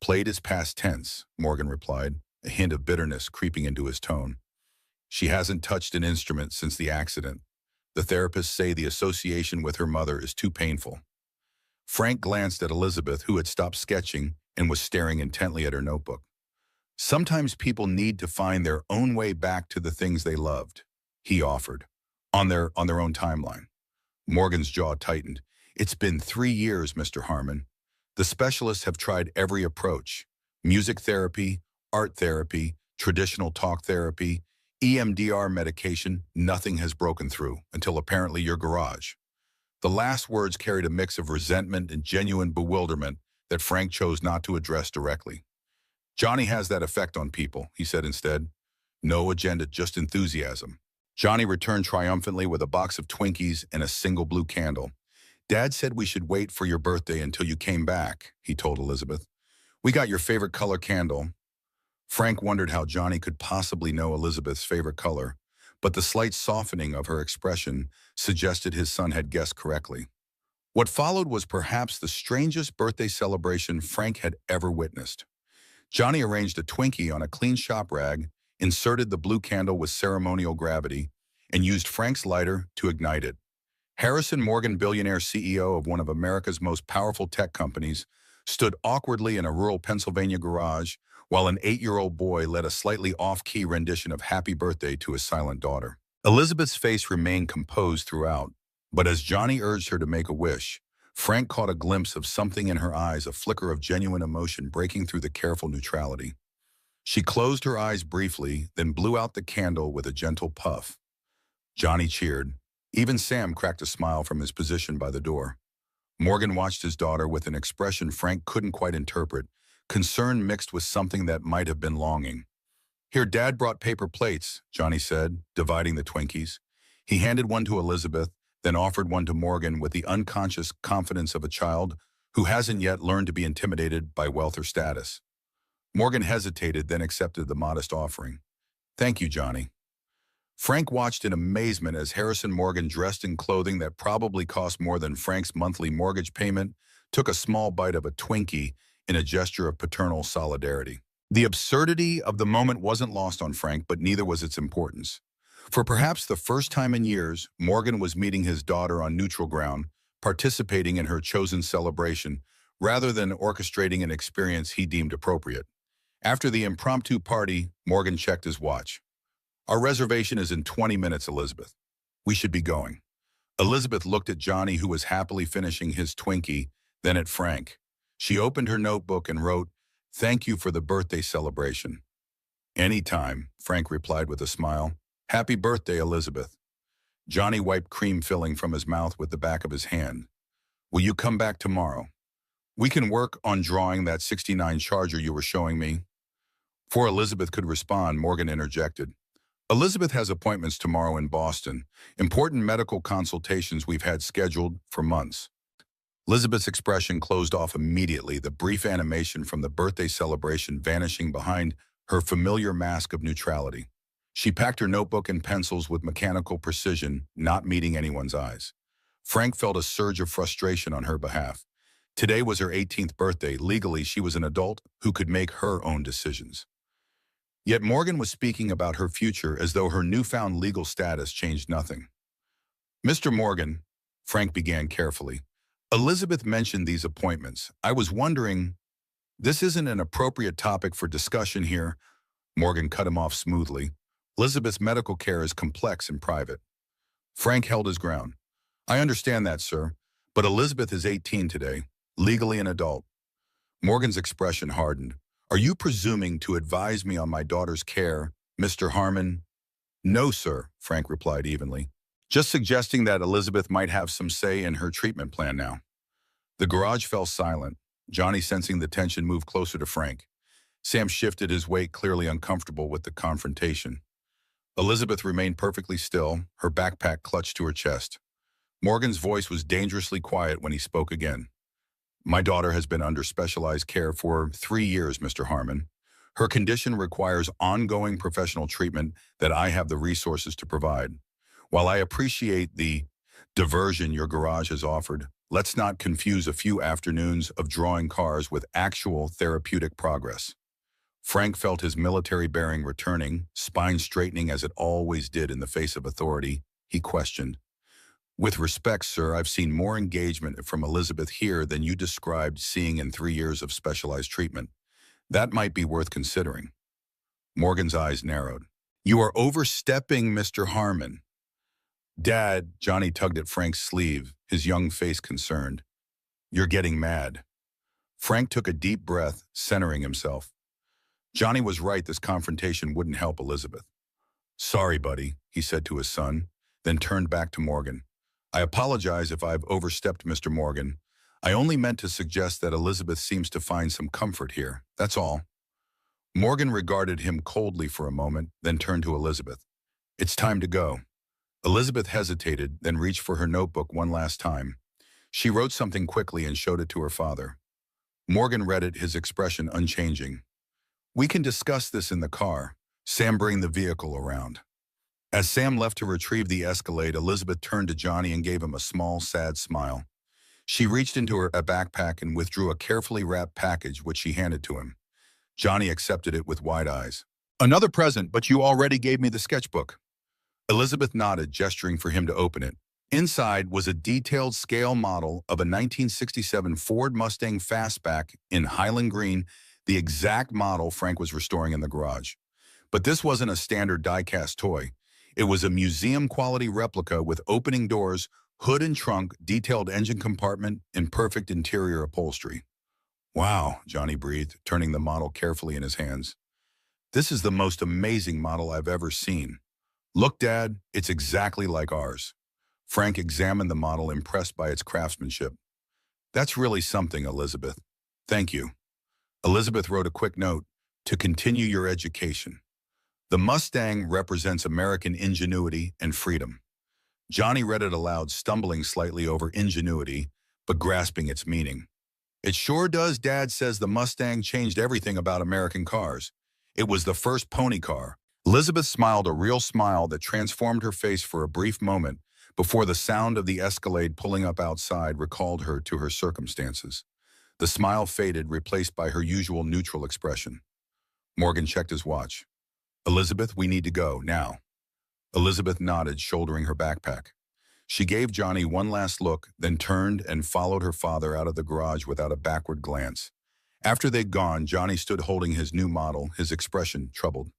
S1: Played is past tense, Morgan replied, a hint of bitterness creeping into his tone. She hasn't touched an instrument since the accident. The therapists say the association with her mother is too painful. Frank glanced at Elizabeth, who had stopped sketching and was staring intently at her notebook. Sometimes people need to find their own way back to the things they loved, he offered, on their own timeline. Morgan's jaw tightened. It's been 3 years, Mr. Harmon. The specialists have tried every approach: music therapy, art therapy, traditional talk therapy, EMDR medication. Nothing has broken through until apparently your garage. The last words carried a mix of resentment and genuine bewilderment that Frank chose not to address directly. Johnny has that effect on people, he said instead. No agenda, just enthusiasm. Johnny returned triumphantly with a box of Twinkies and a single blue candle. Dad said we should wait for your birthday until you came back, he told Elizabeth. We got your favorite color candle. Frank wondered how Johnny could possibly know Elizabeth's favorite color, but the slight softening of her expression suggested his son had guessed correctly. What followed was perhaps the strangest birthday celebration Frank had ever witnessed. Johnny arranged a Twinkie on a clean shop rag, inserted the blue candle with ceremonial gravity, and used Frank's lighter to ignite it. Harrison Morgan, billionaire CEO of one of America's most powerful tech companies, stood awkwardly in a rural Pennsylvania garage while an 8-year-old boy led a slightly off-key rendition of Happy Birthday to his silent daughter. Elizabeth's face remained composed throughout, but as Johnny urged her to make a wish, Frank caught a glimpse of something in her eyes, a flicker of genuine emotion breaking through the careful neutrality. She closed her eyes briefly, then blew out the candle with a gentle puff. Johnny cheered. Even Sam cracked a smile from his position by the door. Morgan watched his daughter with an expression Frank couldn't quite interpret, concern mixed with something that might have been longing. Here, Dad brought paper plates, Johnny said, dividing the Twinkies. He handed one to Elizabeth, then offered one to Morgan with the unconscious confidence of a child who hasn't yet learned to be intimidated by wealth or status. Morgan hesitated, then accepted the modest offering. Thank you, Johnny. Frank watched in amazement as Harrison Morgan, dressed in clothing that probably cost more than Frank's monthly mortgage payment, took a small bite of a Twinkie in a gesture of paternal solidarity. The absurdity of the moment wasn't lost on Frank, but neither was its importance. For perhaps the first time in years, Morgan was meeting his daughter on neutral ground, participating in her chosen celebration, rather than orchestrating an experience he deemed appropriate. After the impromptu party, Morgan checked his watch. "Our reservation is in 20 minutes, Elizabeth. We should be going." Elizabeth looked at Johnny, who was happily finishing his Twinkie, then at Frank. She opened her notebook and wrote, "Thank you for the birthday celebration." "Anytime," Frank replied with a smile. "Happy birthday, Elizabeth." Johnny wiped cream filling from his mouth with the back of his hand. "Will you come back tomorrow? We can work on drawing that '69 Charger you were showing me." Before Elizabeth could respond, Morgan interjected. "Elizabeth has appointments tomorrow in Boston, important medical consultations we've had scheduled for months." Elizabeth's expression closed off immediately, the brief animation from the birthday celebration vanishing behind her familiar mask of neutrality. She packed her notebook and pencils with mechanical precision, not meeting anyone's eyes. Frank felt a surge of frustration on her behalf. Today was her 18th birthday. Legally, she was an adult who could make her own decisions. Yet Morgan was speaking about her future as though her newfound legal status changed nothing. "Mr. Morgan," Frank began carefully, "Elizabeth mentioned these appointments. I was wondering, this isn't an appropriate topic for discussion here." Morgan cut him off smoothly. "Elizabeth's medical care is complex and private." Frank held his ground. "I understand that, sir, but Elizabeth is 18 today, legally an adult." Morgan's expression hardened. "Are you presuming to advise me on my daughter's care, Mr. Harmon?" "No, sir," Frank replied evenly. "Just suggesting that Elizabeth might have some say in her treatment plan now." The garage fell silent. Johnny, sensing the tension, moved closer to Frank. Sam shifted his weight, clearly uncomfortable with the confrontation. Elizabeth remained perfectly still, her backpack clutched to her chest. Morgan's voice was dangerously quiet when he spoke again. "My daughter has been under specialized care for 3 years, Mr. Harmon. Her condition requires ongoing professional treatment that I have the resources to provide. While I appreciate the diversion your garage has offered, let's not confuse a few afternoons of drawing cars with actual therapeutic progress." Frank felt his military bearing returning, spine straightening as it always did in the face of authority. He questioned, "With respect, sir, I've seen more engagement from Elizabeth here than you described seeing in 3 years of specialized treatment. That might be worth considering." Morgan's eyes narrowed. "You are overstepping, Mr. Harmon." "Dad," Johnny tugged at Frank's sleeve, his young face concerned. "You're getting mad." Frank took a deep breath, centering himself. Johnny was right, this confrontation wouldn't help Elizabeth. "Sorry, buddy," he said to his son, then turned back to Morgan. "I apologize if I've overstepped, Mr. Morgan. I only meant to suggest that Elizabeth seems to find some comfort here, that's all." Morgan regarded him coldly for a moment, then turned to Elizabeth. "It's time to go." Elizabeth hesitated, then reached for her notebook one last time. She wrote something quickly and showed it to her father. Morgan read it, his expression unchanging. "We can discuss this in the car. Sam, bring the vehicle around." As Sam left to retrieve the Escalade, Elizabeth turned to Johnny and gave him a small, sad smile. She reached into her backpack and withdrew a carefully wrapped package, which she handed to him. Johnny accepted it with wide eyes. "Another present, but you already gave me the sketchbook." Elizabeth nodded, gesturing for him to open it. Inside was a detailed scale model of a 1967 Ford Mustang Fastback in Highland Green, the exact model Frank was restoring in the garage. But this wasn't a standard die-cast toy. It was a museum-quality replica with opening doors, hood and trunk, detailed engine compartment, and perfect interior upholstery. "Wow," Johnny breathed, turning the model carefully in his hands. "This is the most amazing model I've ever seen. Look, Dad, it's exactly like ours." Frank examined the model, impressed by its craftsmanship. "That's really something, Elizabeth. Thank you." Elizabeth wrote a quick note, "To continue your education." The Mustang represents American ingenuity and freedom. Johnny read it aloud, stumbling slightly over ingenuity, but grasping its meaning. "It sure does. Dad says the Mustang changed everything about American cars. It was the first pony car, Elizabeth smiled a real smile that transformed her face for a brief moment before the sound of the Escalade pulling up outside recalled her to her circumstances. The smile faded, replaced by her usual neutral expression. Morgan checked his watch. "Elizabeth, we need to go, now." Elizabeth nodded, shouldering her backpack. She gave Johnny one last look, then turned and followed her father out of the garage without a backward glance. After they'd gone, Johnny stood holding his new model, his expression troubled.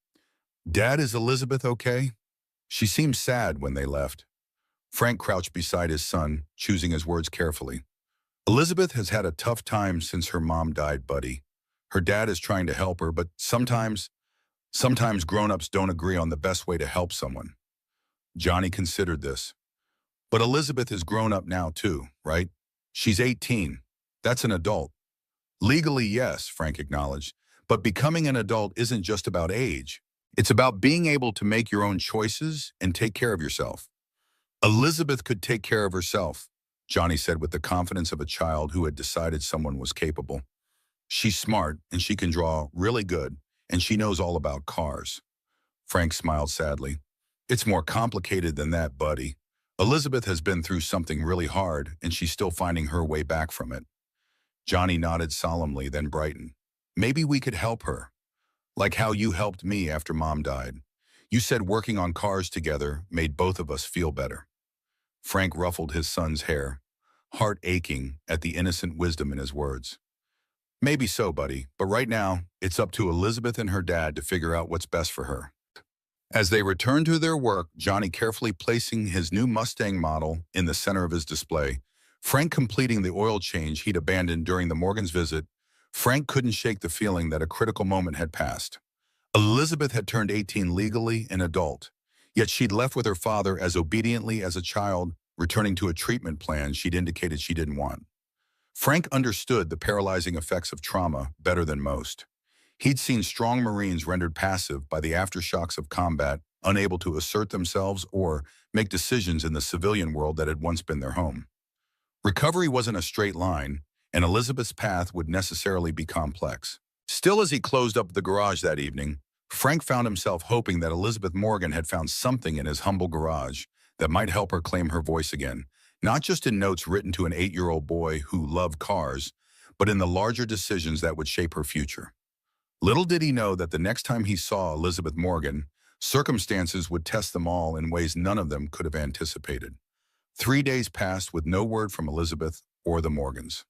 S1: "Dad, is Elizabeth okay?" "She seemed sad when they left." Frank crouched beside his son, choosing his words carefully. "Elizabeth has had a tough time since her mom died, buddy. Her dad is trying to help her, but sometimes grown-ups don't agree on the best way to help someone." Johnny considered this. "But Elizabeth is grown up now too, right? She's 18. That's an adult." "Legally, yes," Frank acknowledged. "But becoming an adult isn't just about age. It's about being able to make your own choices and take care of yourself." "Elizabeth could take care of herself," Johnny said with the confidence of a child who had decided someone was capable. "She's smart, and she can draw really good, and she knows all about cars." Frank smiled sadly. "It's more complicated than that, buddy. Elizabeth has been through something really hard, and she's still finding her way back from it." Johnny nodded solemnly, then brightened. "Maybe we could help her, like how you helped me after Mom died. You said working on cars together made both of us feel better." Frank ruffled his son's hair, heart aching at the innocent wisdom in his words. "Maybe so, buddy, but right now, it's up to Elizabeth and her dad to figure out what's best for her." As they returned to their work, Johnny carefully placing his new Mustang model in the center of his display, Frank completing the oil change he'd abandoned during the Morgan's visit, Frank couldn't shake the feeling that a critical moment had passed. Elizabeth had turned 18 legally, an adult, yet she'd left with her father as obediently as a child, returning to a treatment plan she'd indicated she didn't want. Frank understood the paralyzing effects of trauma better than most. He'd seen strong Marines rendered passive by the aftershocks of combat, unable to assert themselves or make decisions in the civilian world that had once been their home. Recovery wasn't a straight line, and Elizabeth's path would necessarily be complex. Still, as he closed up the garage that evening, Frank found himself hoping that Elizabeth Morgan had found something in his humble garage that might help her claim her voice again, not just in notes written to an 8-year-old boy who loved cars, but in the larger decisions that would shape her future. Little did he know that the next time he saw Elizabeth Morgan, circumstances would test them all in ways none of them could have anticipated. 3 days passed with no word from Elizabeth or the Morgans.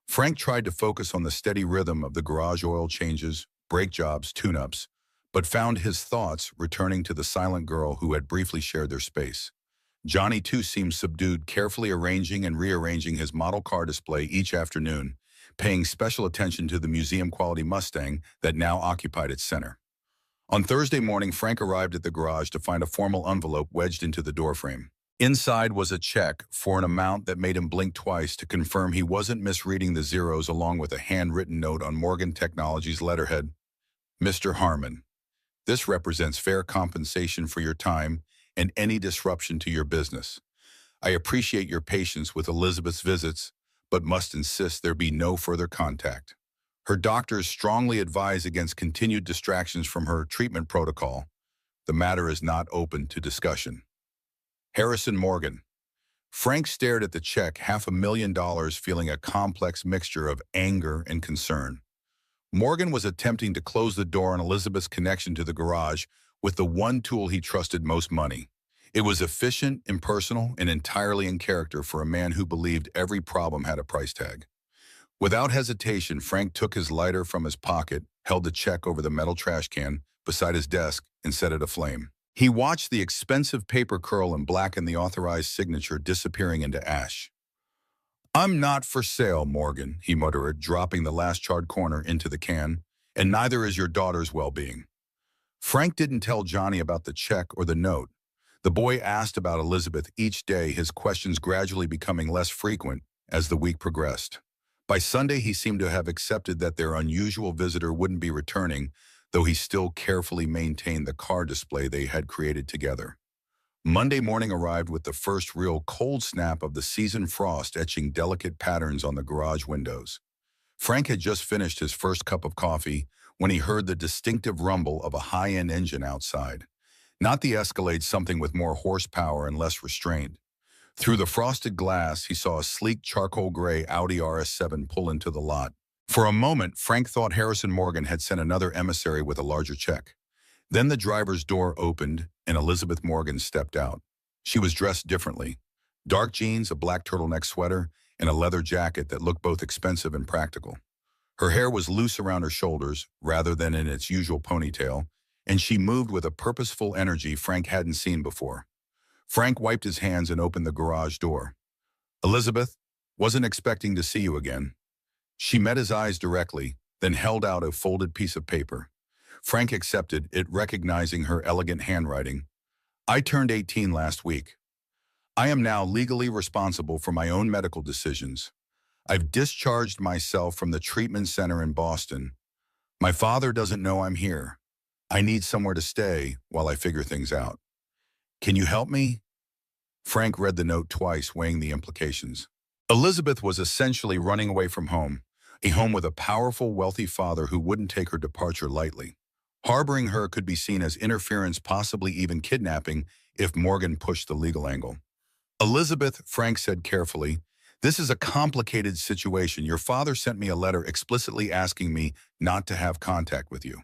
S1: Frank tried to focus on the steady rhythm of the garage oil changes, brake jobs, tune-ups, but found his thoughts returning to the silent girl who had briefly shared their space. Johnny, too, seemed subdued, carefully arranging and rearranging his model car display each afternoon, paying special attention to the museum-quality Mustang that now occupied its center. On Thursday morning, Frank arrived at the garage to find a formal envelope wedged into the doorframe. Inside was a check for an amount that made him blink twice to confirm he wasn't misreading the zeros, along with a handwritten note on Morgan Technologies' letterhead. "Mr. Harmon, this represents fair compensation for your time and any disruption to your business. I appreciate your patience with Elizabeth's visits, but must insist there be no further contact. Her doctors strongly advise against continued distractions from her treatment protocol. The matter is not open to discussion. Harrison Morgan." Frank stared at the check, $500,000, feeling a complex mixture of anger and concern. Morgan was attempting to close the door on Elizabeth's connection to the garage with the one tool he trusted most: money. It was efficient, impersonal, and entirely in character for a man who believed every problem had a price tag. Without hesitation, Frank took his lighter from his pocket, held the check over the metal trash can beside his desk, and set it aflame. He watched the expensive paper curl and blacken the authorized signature, disappearing into ash. "I'm not for sale, Morgan," he muttered, dropping the last charred corner into the can, "and neither is your daughter's well-being." Frank didn't tell Johnny about the check or the note. The boy asked about Elizabeth each day, his questions gradually becoming less frequent as the week progressed. By Sunday, he seemed to have accepted that their unusual visitor wouldn't be returning, though he still carefully maintained the car display they had created together. Monday morning arrived with the first real cold snap of the season, frost etching delicate patterns on the garage windows. Frank had just finished his first cup of coffee when he heard the distinctive rumble of a high-end engine outside. Not the Escalade, something with more horsepower and less restraint. Through the frosted glass, he saw a sleek charcoal gray Audi RS7 pull into the lot. For a moment, Frank thought Harrison Morgan had sent another emissary with a larger check. Then the driver's door opened and Elizabeth Morgan stepped out. She was dressed differently. Dark jeans, a black turtleneck sweater, and a leather jacket that looked both expensive and practical. Her hair was loose around her shoulders rather than in its usual ponytail, and she moved with a purposeful energy Frank hadn't seen before. Frank wiped his hands and opened the garage door. "Elizabeth, wasn't expecting to see you again." She met his eyes directly, then held out a folded piece of paper. Frank accepted it, recognizing her elegant handwriting. "I turned 18 last week. I am now legally responsible for my own medical decisions. I've discharged myself from the treatment center in Boston. My father doesn't know I'm here. I need somewhere to stay while I figure things out. Can you help me?" Frank read the note twice, weighing the implications. Elizabeth was essentially running away from home, a home with a powerful, wealthy father who wouldn't take her departure lightly. Harboring her could be seen as interference, possibly even kidnapping, if Morgan pushed the legal angle. "Elizabeth," Frank said carefully, "this is a complicated situation. Your father sent me a letter explicitly asking me not to have contact with you."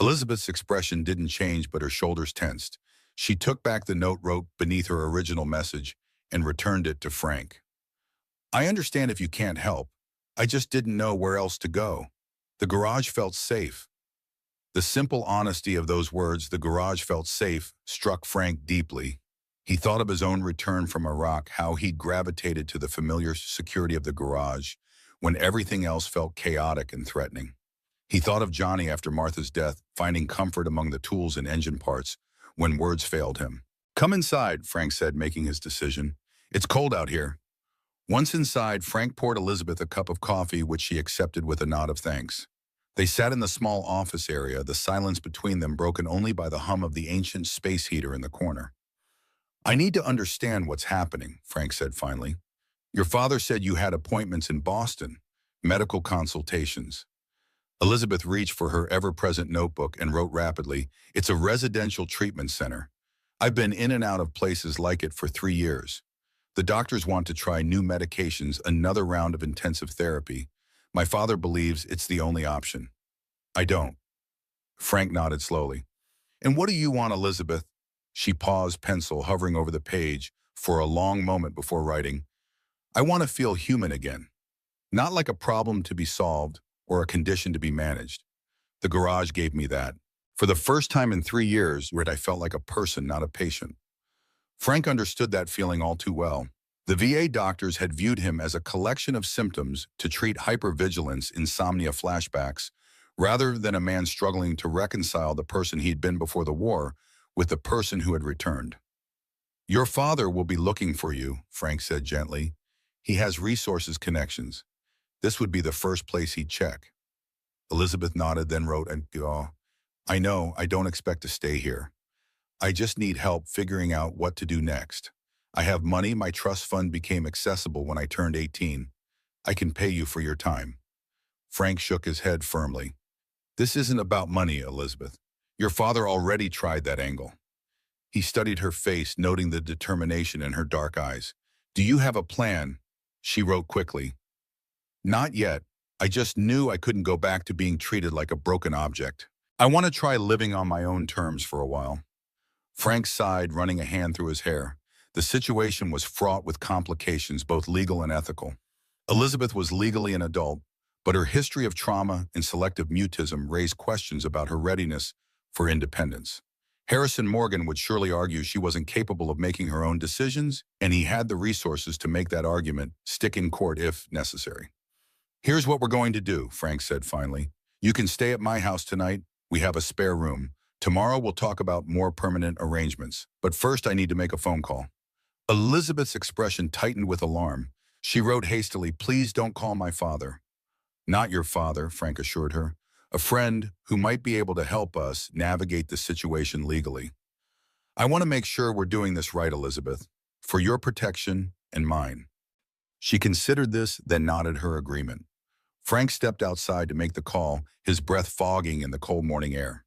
S1: Elizabeth's expression didn't change, but her shoulders tensed. She took back the note wrote beneath her original message and returned it to Frank. "I understand if you can't help. I just didn't know where else to go." The garage felt safe. The simple honesty of those words, "the garage felt safe," struck Frank deeply. He thought of his own return from Iraq, how he'd gravitated to the familiar security of the garage when everything else felt chaotic and threatening. He thought of Johnny after Martha's death, finding comfort among the tools and engine parts when words failed him. "Come inside," Frank said, making his decision. "It's cold out here." Once inside, Frank poured Elizabeth a cup of coffee, which she accepted with a nod of thanks. They sat in the small office area, the silence between them broken only by the hum of the ancient space heater in the corner. "I need to understand what's happening," Frank said finally. "Your father said you had appointments in Boston, medical consultations." Elizabeth reached for her ever-present notebook and wrote rapidly, "It's a residential treatment center. I've been in and out of places like it for 3 years. The doctors want to try new medications, another round of intensive therapy. My father believes it's the only option. I don't." Frank nodded slowly. "And what do you want, Elizabeth?" She paused, pencil hovering over the page for a long moment before writing. "I want to feel human again. Not like a problem to be solved or a condition to be managed. The garage gave me that. For the first time in 3 years, I felt like a person, not a patient." Frank understood that feeling all too well. The VA doctors had viewed him as a collection of symptoms to treat hypervigilance, insomnia, flashbacks, rather than a man struggling to reconcile the person he'd been before the war with the person who had returned. "Your father will be looking for you," Frank said gently. "He has resources, connections. This would be the first place he'd check." Elizabeth nodded, then wrote, "I know, I don't expect to stay here. I just need help figuring out what to do next. I have money. My trust fund became accessible when I turned 18. I can pay you for your time." Frank shook his head firmly. "This isn't about money, Elizabeth. Your father already tried that angle." He studied her face, noting the determination in her dark eyes. "Do you have a plan?" She wrote quickly. "Not yet. I just knew I couldn't go back to being treated like a broken object. I want to try living on my own terms for a while." Frank sighed, running a hand through his hair. The situation was fraught with complications, both legal and ethical. Elizabeth was legally an adult, but her history of trauma and selective mutism raised questions about her readiness for independence. Harrison Morgan would surely argue she wasn't capable of making her own decisions, and he had the resources to make that argument stick in court if necessary. "Here's what we're going to do," Frank said finally. "You can stay at my house tonight. We have a spare room. Tomorrow we'll talk about more permanent arrangements. But first I need to make a phone call." Elizabeth's expression tightened with alarm. She wrote hastily, "Please don't call my father." "Not your father," Frank assured her. "A friend who might be able to help us navigate the situation legally. I want to make sure we're doing this right, Elizabeth, for your protection and mine." She considered this, then nodded her agreement. Frank stepped outside to make the call, his breath fogging in the cold morning air.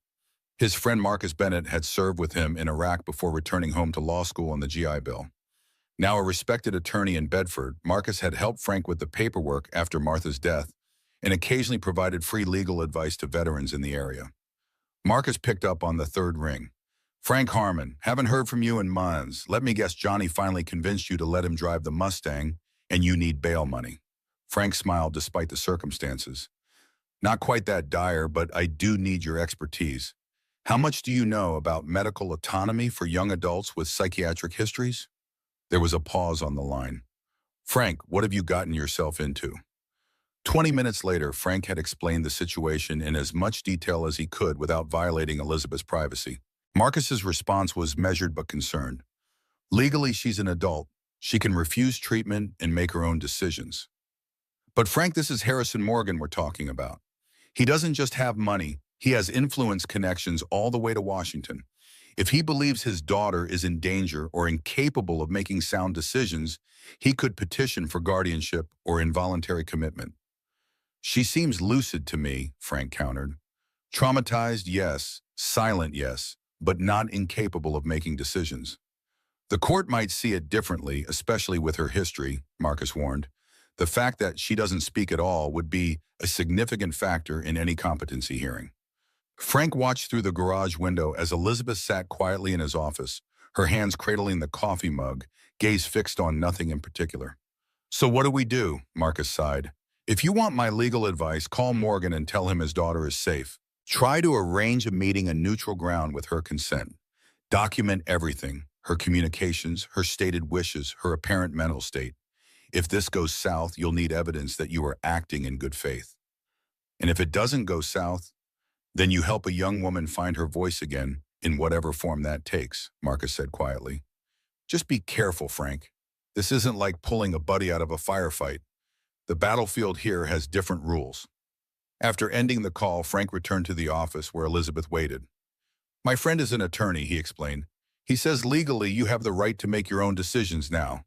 S1: His friend Marcus Bennett had served with him in Iraq before returning home to law school on the GI Bill. Now a respected attorney in Bedford, Marcus had helped Frank with the paperwork after Martha's death and occasionally provided free legal advice to veterans in the area. Marcus picked up on the third ring. "Frank Harmon, haven't heard from you in months. Let me guess Johnny finally convinced you to let him drive the Mustang, and you need bail money." Frank smiled despite the circumstances. "Not quite that dire, but I do need your expertise. How much do you know about medical autonomy for young adults with psychiatric histories?" There was a pause on the line. "Frank, what have you gotten yourself into?" 20 minutes later, Frank had explained the situation in as much detail as he could without violating Elizabeth's privacy. Marcus's response was measured but concerned. "Legally, she's an adult. She can refuse treatment and make her own decisions." "But Frank, this is Harrison Morgan we're talking about. He doesn't just have money, he has influence connections all the way to Washington. If he believes his daughter is in danger or incapable of making sound decisions, he could petition for guardianship or involuntary commitment." "She seems lucid to me," Frank countered. "Traumatized, yes. Silent, yes. But not incapable of making decisions." "The court might see it differently, especially with her history," Marcus warned. "The fact that she doesn't speak at all would be a significant factor in any competency hearing." Frank watched through the garage window as Elizabeth sat quietly in his office, her hands cradling the coffee mug, gaze fixed on nothing in particular. "So what do we do?" Marcus sighed. "If you want my legal advice, call Morgan and tell him his daughter is safe. Try to arrange a meeting in neutral ground with her consent. Document everything, her communications, her stated wishes, her apparent mental state. If this goes south, you'll need evidence that you are acting in good faith. And if it doesn't go south, then you help a young woman find her voice again, in whatever form that takes," Marcus said quietly. "Just be careful, Frank. This isn't like pulling a buddy out of a firefight. The battlefield here has different rules." After ending the call, Frank returned to the office where Elizabeth waited. "My friend is an attorney," he explained. "He says legally you have the right to make your own decisions now,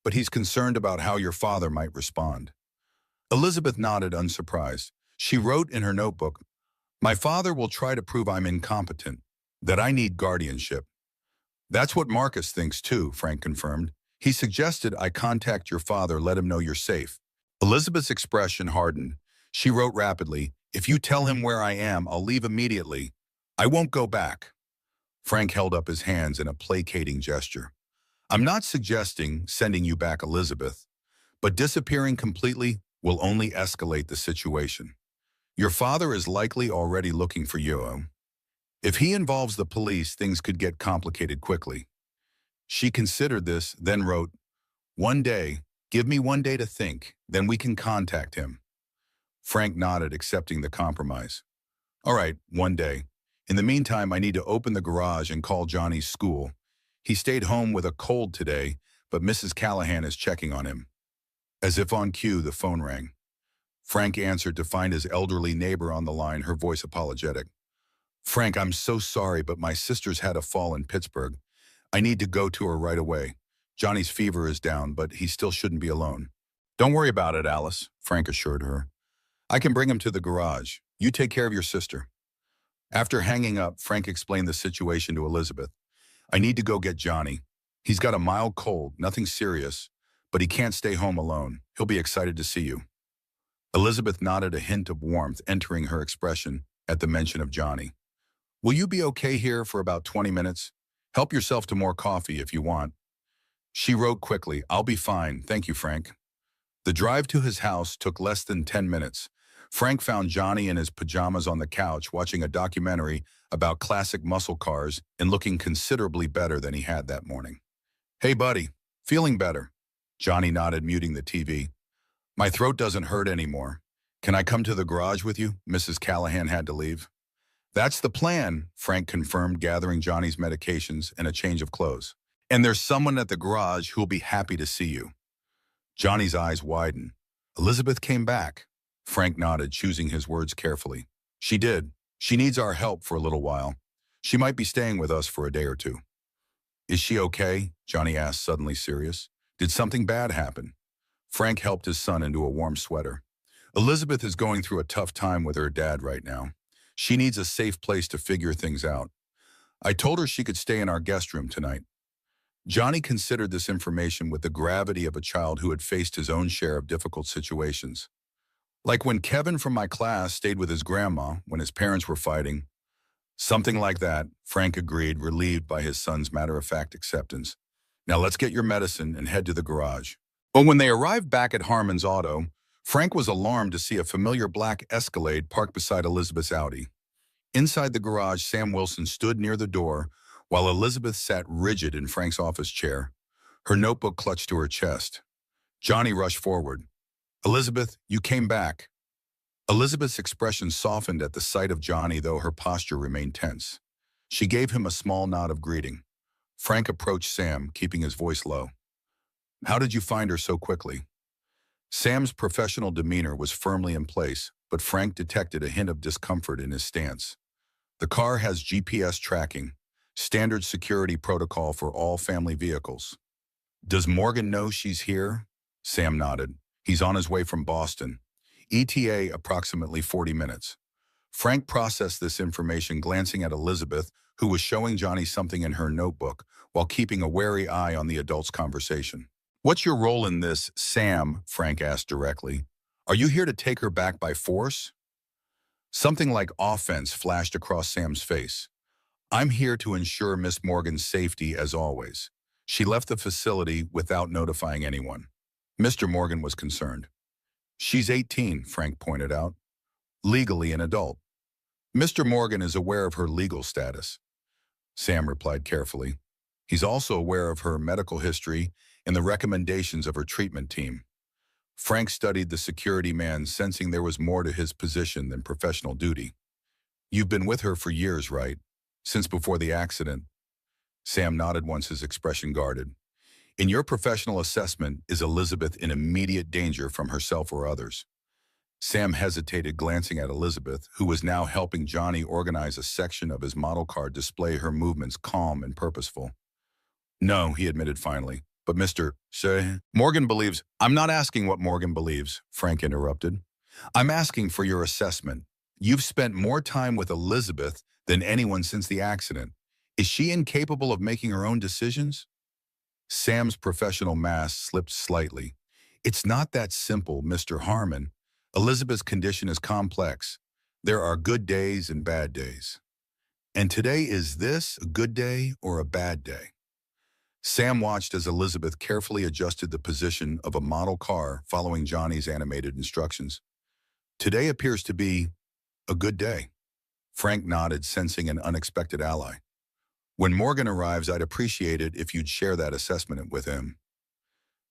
S1: but he's concerned about how your father might respond." Elizabeth nodded, unsurprised. She wrote in her notebook, "My father will try to prove I'm incompetent, that I need guardianship." "That's what Marcus thinks too," Frank confirmed. "He suggested I contact your father, let him know you're safe." Elizabeth's expression hardened. She wrote rapidly, "If you tell him where I am, I'll leave immediately. I won't go back." Frank held up his hands in a placating gesture. "I'm not suggesting sending you back, Elizabeth, but disappearing completely will only escalate the situation. Your father is likely already looking for you. If he involves the police, things could get complicated quickly." She considered this, then wrote, "One day, give me one day to think, then we can contact him." Frank nodded, accepting the compromise. "All right, one day. In the meantime, I need to open the garage and call Johnny's school. He stayed home with a cold today, but Mrs. Callahan is checking on him." As if on cue, the phone rang. Frank answered to find his elderly neighbor on the line, her voice apologetic. "Frank, I'm so sorry, but my sister's had a fall in Pittsburgh. I need to go to her right away. Johnny's fever is down, but he still shouldn't be alone." "Don't worry about it, Alice," Frank assured her. "I can bring him to the garage. You take care of your sister." After hanging up, Frank explained the situation to Elizabeth. "I need to go get Johnny. He's got a mild cold, nothing serious, but he can't stay home alone. He'll be excited to see you." Elizabeth nodded, a hint of warmth entering her expression at the mention of Johnny. "Will you be okay here for about 20 minutes? Help yourself to more coffee if you want." She wrote quickly, "I'll be fine, thank you, Frank." The drive to his house took less than 10 minutes. Frank found Johnny in his pajamas on the couch watching a documentary about classic muscle cars and looking considerably better than he had that morning. "Hey, buddy, feeling better?" Johnny nodded, muting the TV. "My throat doesn't hurt anymore. Can I come to the garage with you?" Mrs. Callahan had to leave. "That's the plan," Frank confirmed, gathering Johnny's medications and a change of clothes. "And there's someone at the garage who'll be happy to see you." Johnny's eyes widened. "Elizabeth came back." Frank nodded, choosing his words carefully. "She did. She needs our help for a little while. She might be staying with us for a day or two." "Is she okay?" Johnny asked, suddenly serious. "Did something bad happen?" Frank helped his son into a warm sweater. Elizabeth is going through a tough time with her dad right now. She needs a safe place to figure things out. I told her she could stay in our guest room tonight. Johnny considered this information with the gravity of a child who had faced his own share of difficult situations. Like when Kevin from my class stayed with his grandma when his parents were fighting. Something like that, Frank agreed, relieved by his son's matter-of-fact acceptance. Now let's get your medicine and head to the garage. But when they arrived back at Harmon's auto, Frank was alarmed to see a familiar black Escalade parked beside Elizabeth's Audi. Inside the garage, Sam Wilson stood near the door while Elizabeth sat rigid in Frank's office chair, her notebook clutched to her chest. Johnny rushed forward. "Elizabeth, you came back." Elizabeth's expression softened at the sight of Johnny, though her posture remained tense. She gave him a small nod of greeting. Frank approached Sam, keeping his voice low. "How did you find her so quickly?" Sam's professional demeanor was firmly in place, but Frank detected a hint of discomfort in his stance. "The car has GPS tracking, standard security protocol for all family vehicles." "Does Morgan know she's here?" Sam nodded. "He's on his way from Boston. ETA approximately 40 minutes. Frank processed this information, glancing at Elizabeth, who was showing Johnny something in her notebook while keeping a wary eye on the adults' conversation. "What's your role in this, Sam?" Frank asked directly. "Are you here to take her back by force?" Something like offense flashed across Sam's face. "I'm here to ensure Miss Morgan's safety as always. She left the facility without notifying anyone." Mr. Morgan was concerned. "She's 18, Frank pointed out. Legally an adult. Mr. Morgan is aware of her legal status." Sam replied carefully. "He's also aware of her medical history and the recommendations of her treatment team." Frank studied the security man, sensing there was more to his position than professional duty. "You've been with her for years, right? Since before the accident?" Sam nodded once, his expression guarded. "In your professional assessment, is Elizabeth in immediate danger from herself or others?" Sam hesitated, glancing at Elizabeth, who was now helping Johnny organize a section of his model car, display her movements calm and purposeful. "No," he admitted finally. "But Mr. Morgan believes—" "I'm not asking what Morgan believes," Frank interrupted. "I'm asking for your assessment. You've spent more time with Elizabeth than anyone since the accident. Is she incapable of making her own decisions?" Sam's professional mask slipped slightly. "It's not that simple, Mr. Harmon. Elizabeth's condition is complex. There are good days and bad days. And today, is this a good day or a bad day?" Sam watched as Elizabeth carefully adjusted the position of a model car, following Johnny's animated instructions. "Today appears to be a good day." Frank nodded, sensing an unexpected ally. "When Morgan arrives, I'd appreciate it if you'd share that assessment with him."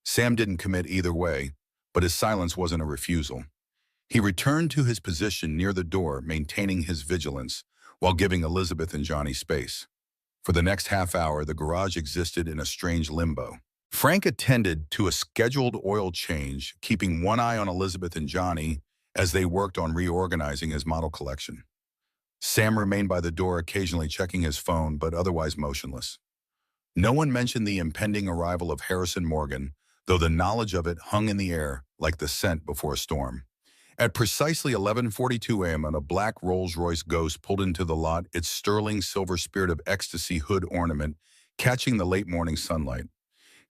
S1: Sam didn't commit either way, but his silence wasn't a refusal. He returned to his position near the door, maintaining his vigilance, while giving Elizabeth and Johnny space. For the next half hour, the garage existed in a strange limbo. Frank attended to a scheduled oil change, keeping one eye on Elizabeth and Johnny as they worked on reorganizing his model collection. Sam remained by the door, occasionally checking his phone, but otherwise motionless. No one mentioned the impending arrival of Harrison Morgan, though the knowledge of it hung in the air like the scent before a storm. At precisely 11:42 a.m., a black Rolls-Royce Ghost pulled into the lot, its sterling silver Spirit of Ecstasy hood ornament catching the late morning sunlight.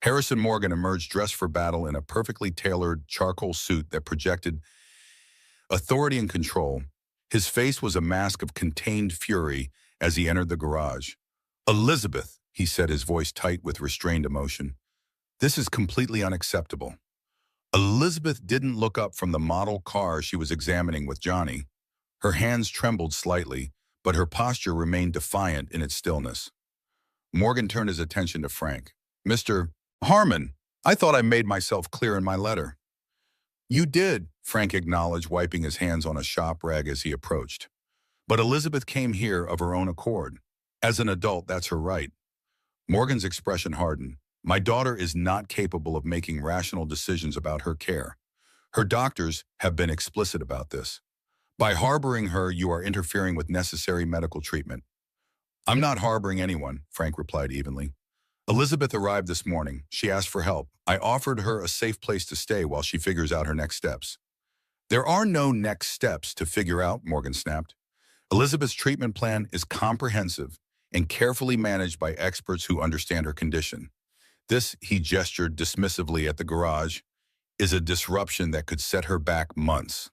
S1: Harrison Morgan emerged dressed for battle in a perfectly tailored charcoal suit that projected authority and control. His face was a mask of contained fury as he entered the garage. "Elizabeth," he said, his voice tight with restrained emotion, "this is completely unacceptable." Elizabeth didn't look up from the model car she was examining with Johnny. Her hands trembled slightly, but her posture remained defiant in its stillness. Morgan turned his attention to Frank. "Mr. Harmon, I thought I made myself clear in my letter." "You did," Frank acknowledged, wiping his hands on a shop rag as he approached. "But Elizabeth came here of her own accord. As an adult, that's her right." Morgan's expression hardened. "My daughter is not capable of making rational decisions about her care. Her doctors have been explicit about this. By harboring her, you are interfering with necessary medical treatment." "I'm not harboring anyone," Frank replied evenly. "Elizabeth arrived this morning. She asked for help. I offered her a safe place to stay while she figures out her next steps." There are no next steps to figure out, Morgan snapped. Elizabeth's treatment plan is comprehensive and carefully managed by experts who understand her condition. This, he gestured dismissively at the garage, is a disruption that could set her back months.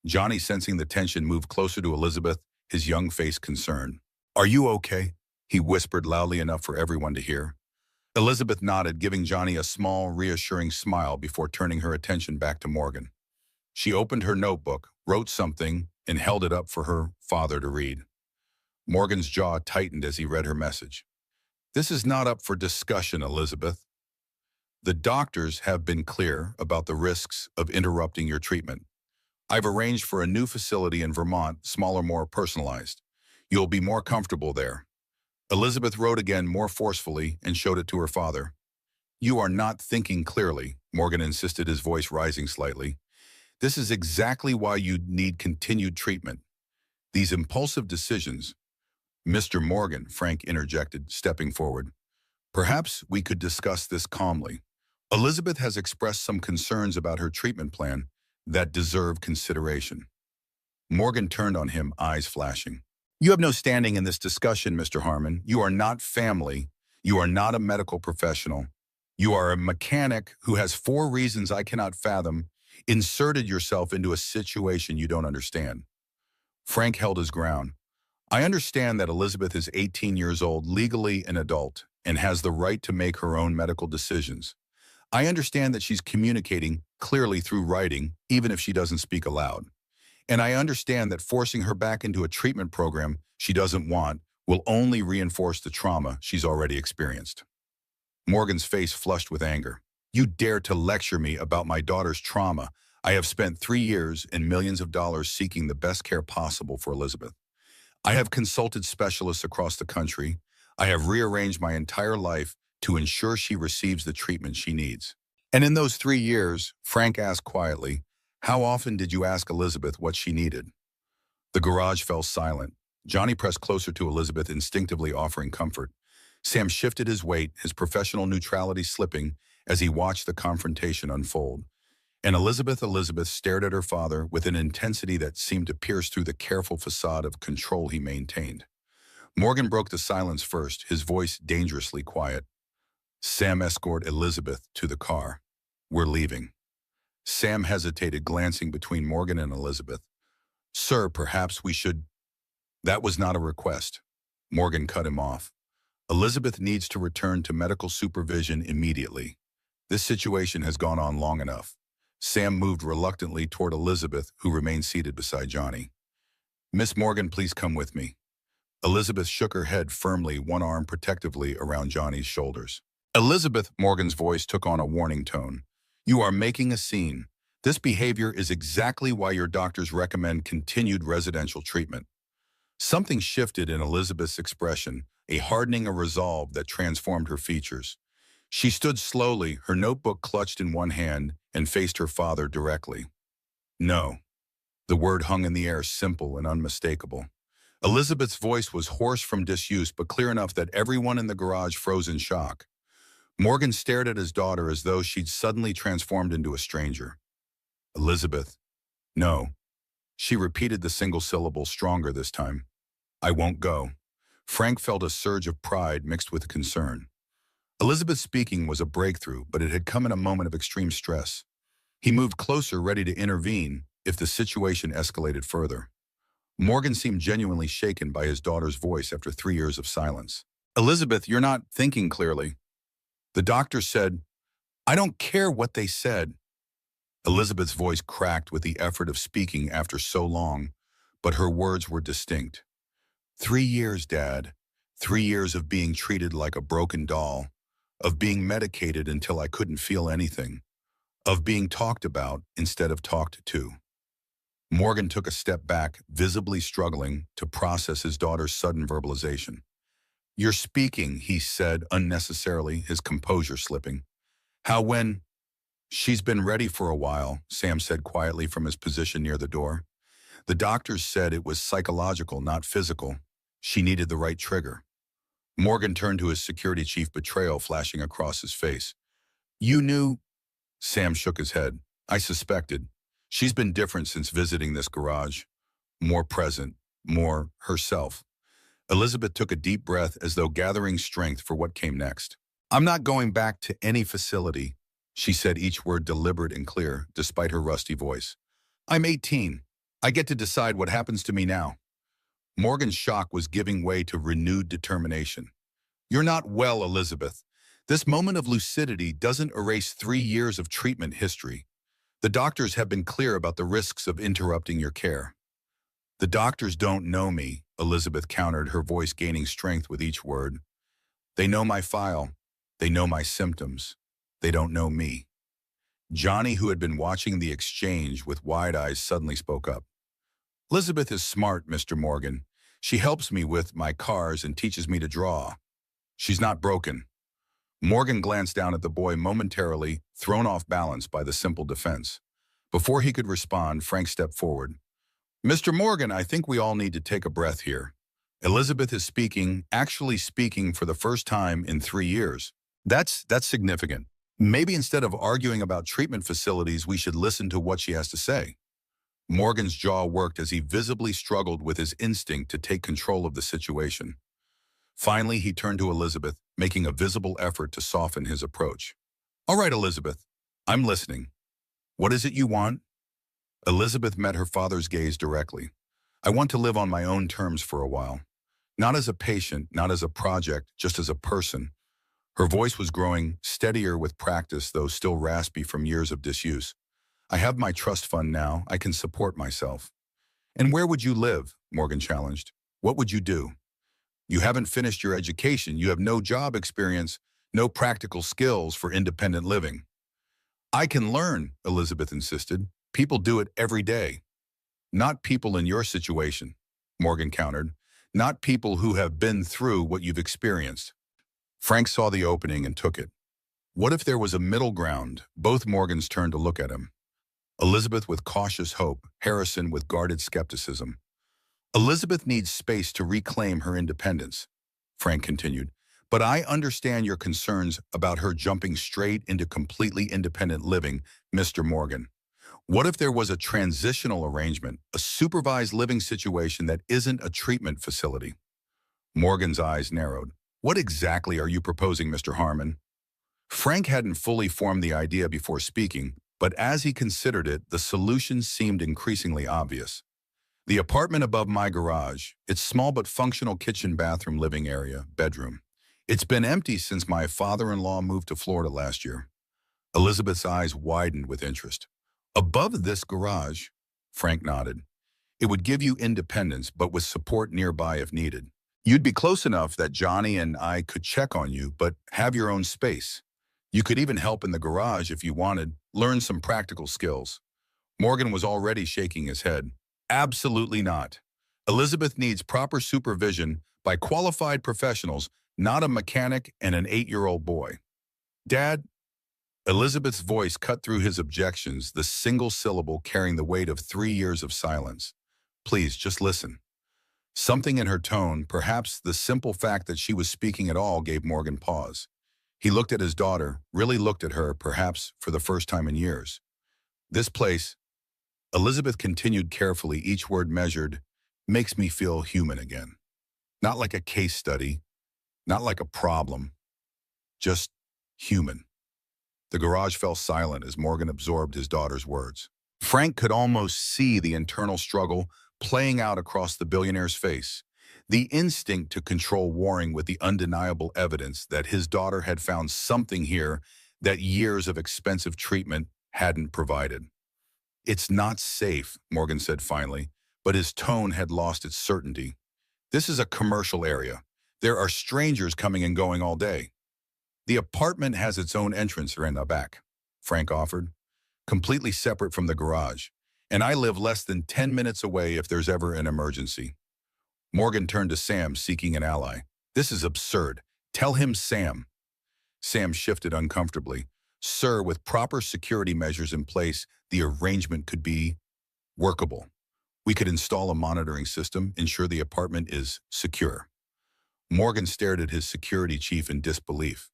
S1: Johnny, sensing the tension, moved closer to Elizabeth, his young face concerned. Are you okay? He whispered loudly enough for everyone to hear. Elizabeth nodded, giving Johnny a small, reassuring smile before turning her attention back to Morgan. She opened her notebook, wrote something, and held it up for her father to read. Morgan's jaw tightened as he read her message. This is not up for discussion, Elizabeth. The doctors have been clear about the risks of interrupting your treatment. I've arranged for a new facility in Vermont, smaller, more personalized. You'll be more comfortable there. Elizabeth wrote again more forcefully and showed it to her father. You are not thinking clearly, Morgan insisted, his voice rising slightly. This is exactly why you need continued treatment. These impulsive decisions. Mr. Morgan, Frank interjected, stepping forward. Perhaps we could discuss this calmly. Elizabeth has expressed some concerns about her treatment plan that deserve consideration. Morgan turned on him, eyes flashing. You have no standing in this discussion, Mr. Harmon. You are not family. You are not a medical professional. You are a mechanic who has, for reasons I cannot fathom, inserted yourself into a situation you don't understand. Frank held his ground. I understand that Elizabeth is 18 years old, legally an adult, and has the right to make her own medical decisions. I understand that she's communicating clearly through writing, even if she doesn't speak aloud. And I understand that forcing her back into a treatment program she doesn't want will only reinforce the trauma she's already experienced. Morgan's face flushed with anger. You dare to lecture me about my daughter's trauma. I have spent 3 years and millions of dollars seeking the best care possible for Elizabeth. I have consulted specialists across the country. I have rearranged my entire life to ensure she receives the treatment she needs. And in those 3 years, Frank asked quietly, how often did you ask Elizabeth what she needed? The garage fell silent. Johnny pressed closer to Elizabeth, instinctively offering comfort. Sam shifted his weight, his professional neutrality slipping as he watched the confrontation unfold. And Elizabeth stared at her father with an intensity that seemed to pierce through the careful facade of control he maintained. Morgan broke the silence first, his voice dangerously quiet. Sam, escort Elizabeth to the car. We're leaving. Sam hesitated, glancing between Morgan and Elizabeth. Sir, perhaps we should... That was not a request. Morgan cut him off. Elizabeth needs to return to medical supervision immediately. This situation has gone on long enough. Sam moved reluctantly toward Elizabeth, who remained seated beside Johnny. Miss Morgan, please come with me. Elizabeth shook her head firmly, one arm protectively around Johnny's shoulders. Elizabeth, Morgan's voice took on a warning tone. You are making a scene. This behavior is exactly why your doctors recommend continued residential treatment. Something shifted in Elizabeth's expression, a hardening of resolve that transformed her features. She stood slowly, her notebook clutched in one hand, and faced her father directly. No. The word hung in the air, simple and unmistakable. Elizabeth's voice was hoarse from disuse, but clear enough that everyone in the garage froze in shock. Morgan stared at his daughter as though she'd suddenly transformed into a stranger. Elizabeth. No. She repeated the single syllable, stronger this time. I won't go. Frank felt a surge of pride mixed with concern. Elizabeth speaking was a breakthrough, but it had come in a moment of extreme stress. He moved closer, ready to intervene if the situation escalated further. Morgan seemed genuinely shaken by his daughter's voice after 3 years of silence. Elizabeth, you're not thinking clearly. The doctor said, I don't care what they said. Elizabeth's voice cracked with the effort of speaking after so long, but her words were distinct. 3 years, Dad. 3 years of being treated like a broken doll, of being medicated until I couldn't feel anything, of being talked about instead of talked to. Morgan took a step back, visibly struggling to process his daughter's sudden verbalization. You're speaking, he said unnecessarily, his composure slipping. How when? She's been ready for a while, Sam said quietly from his position near the door. The doctors said it was psychological, not physical. She needed the right trigger. Morgan turned to his security chief, betrayal flashing across his face. You knew? Sam shook his head. I suspected. She's been different since visiting this garage, more present, more herself. Elizabeth took a deep breath as though gathering strength for what came next. I'm not going back to any facility, she said, each word deliberate and clear, despite her rusty voice. I'm 18. I get to decide what happens to me now. Morgan's shock was giving way to renewed determination. You're not well, Elizabeth. This moment of lucidity doesn't erase 3 years of treatment history. The doctors have been clear about the risks of interrupting your care. The doctors don't know me, Elizabeth countered, her voice gaining strength with each word. They know my file. They know my symptoms. They don't know me. Johnny, who had been watching the exchange with wide eyes, suddenly spoke up. Elizabeth is smart, Mr. Morgan. She helps me with my cars and teaches me to draw. She's not broken. Morgan glanced down at the boy momentarily, thrown off balance by the simple defense. Before he could respond, Frank stepped forward. Mr. Morgan, I think we all need to take a breath here. Elizabeth is speaking, actually speaking for the first time in 3 years. That's significant. Maybe instead of arguing about treatment facilities, we should listen to what she has to say. Morgan's jaw worked as he visibly struggled with his instinct to take control of the situation. Finally, he turned to Elizabeth, making a visible effort to soften his approach. All right, Elizabeth, I'm listening. What is it you want? Elizabeth met her father's gaze directly. I want to live on my own terms for a while. Not as a patient, not as a project, just as a person. Her voice was growing steadier with practice, though still raspy from years of disuse. I have my trust fund now. I can support myself. And where would you live? Morgan challenged. What would you do? You haven't finished your education. You have no job experience, no practical skills for independent living. I can learn, Elizabeth insisted. People do it every day. Not people in your situation, Morgan countered. Not people who have been through what you've experienced. Frank saw the opening and took it. What if there was a middle ground? Both Morgans turned to look at him. Elizabeth with cautious hope, Harrison with guarded skepticism. Elizabeth needs space to reclaim her independence, Frank continued. But I understand your concerns about her jumping straight into completely independent living, Mr. Morgan. What if there was a transitional arrangement, a supervised living situation that isn't a treatment facility? Morgan's eyes narrowed. What exactly are you proposing, Mr. Harmon? Frank hadn't fully formed the idea before speaking, but as he considered it, the solution seemed increasingly obvious. The apartment above my garage, its small but functional kitchen, bathroom, living area, bedroom. It's been empty since my father-in-law moved to Florida last year. Elizabeth's eyes widened with interest. Above this garage, Frank nodded. It would give you independence, but with support nearby if needed. You'd be close enough that Johnny and I could check on you, but have your own space. You could even help in the garage if you wanted, learn some practical skills. Morgan was already shaking his head. Absolutely not. Elizabeth needs proper supervision by qualified professionals, not a mechanic and an 8-year-old boy. Dad, Elizabeth's voice cut through his objections, the single syllable carrying the weight of 3 years of silence. Please, just listen. Something in her tone, perhaps the simple fact that she was speaking at all, gave Morgan pause. He looked at his daughter, really looked at her, perhaps for the first time in years. This place, Elizabeth continued carefully, each word measured, makes me feel human again. Not like a case study, not like a problem, just human. The garage fell silent as Morgan absorbed his daughter's words. Frank could almost see the internal struggle playing out across the billionaire's face, the instinct to control warring with the undeniable evidence that his daughter had found something here that years of expensive treatment hadn't provided. It's not safe, Morgan said finally, but his tone had lost its certainty. This is a commercial area. There are strangers coming and going all day. The apartment has its own entrance in the back, Frank offered, completely separate from the garage, and I live less than 10 minutes away if there's ever an emergency. Morgan turned to Sam, seeking an ally. This is absurd. Tell him Sam. Sam shifted uncomfortably. Sir, with proper security measures in place, the arrangement could be workable. We could install a monitoring system, ensure the apartment is secure. Morgan stared at his security chief in disbelief.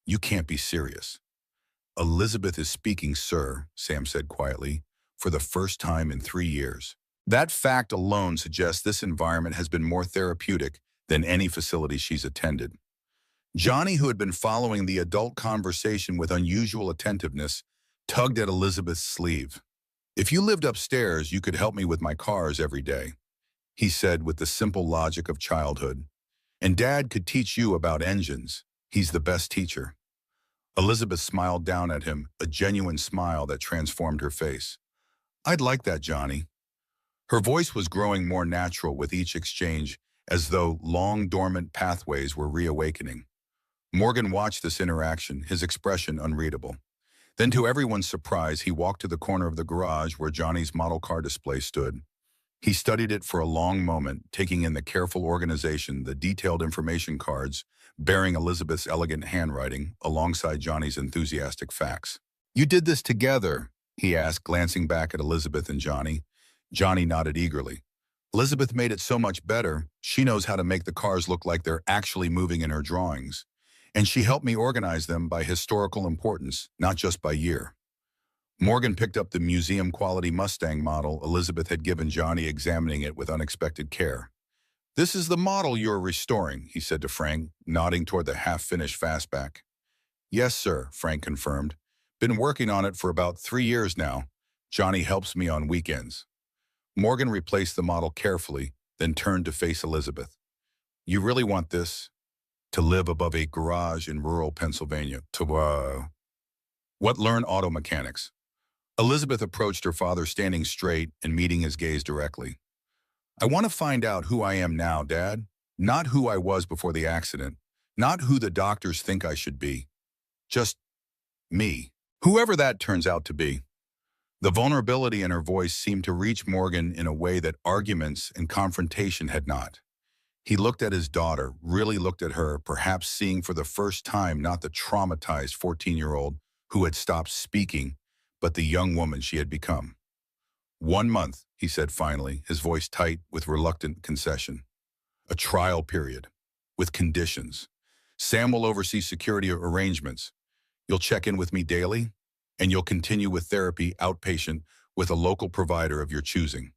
S1: You can't be serious. Elizabeth is speaking, sir, Sam said quietly. for the first time in 3 years. That fact alone suggests this environment has been more therapeutic than any facility she's attended. Johnny, who had been following the adult conversation with unusual attentiveness, tugged at Elizabeth's sleeve. "If you lived upstairs, you could help me with my cars every day," he said with the simple logic of childhood. "And Dad could teach you about engines. He's the best teacher." Elizabeth smiled down at him, a genuine smile that transformed her face. "I'd like that, Johnny." Her voice was growing more natural with each exchange, as though long dormant pathways were reawakening. Morgan watched this interaction, his expression unreadable. Then, to everyone's surprise, he walked to the corner of the garage where Johnny's model car display stood. He studied it for a long moment, taking in the careful organization, the detailed information cards, bearing Elizabeth's elegant handwriting, alongside Johnny's enthusiastic facts. "You did this together?" he asked, glancing back at Elizabeth and Johnny. Johnny nodded eagerly. "Elizabeth made it so much better. She knows how to make the cars look like they're actually moving in her drawings. And she helped me organize them by historical importance, not just by year." Morgan picked up the museum-quality Mustang model Elizabeth had given Johnny, examining it with unexpected care. "This is the model you're restoring," he said to Frank, nodding toward the half-finished fastback. "Yes, sir," Frank confirmed. "Been working on it for about 3 years now. Johnny helps me on weekends." Morgan replaced the model carefully, then turned to face Elizabeth. "You really want this? To live above a garage in rural Pennsylvania? What? Learn auto mechanics." Elizabeth approached her father, standing straight and meeting his gaze directly. "I want to find out who I am now, Dad. Not who I was before the accident. Not who the doctors think I should be. Just me. Whoever that turns out to be." The vulnerability in her voice seemed to reach Morgan in a way that arguments and confrontation had not. He looked at his daughter, really looked at her, perhaps seeing for the first time not the traumatized 14-year-old who had stopped speaking, but the young woman she had become. "1 month," he said finally, his voice tight with reluctant concession. "A trial period, with conditions. Sam will oversee security arrangements. You'll check in with me daily, and you'll continue with therapy outpatient with a local provider of your choosing."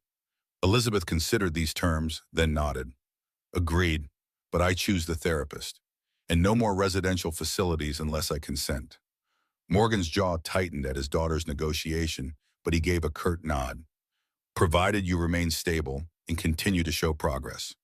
S1: Elizabeth considered these terms, then nodded. "Agreed, but I choose the therapist. And no more residential facilities unless I consent." Morgan's jaw tightened at his daughter's negotiation, but he gave a curt nod. "Provided you remain stable and continue to show progress."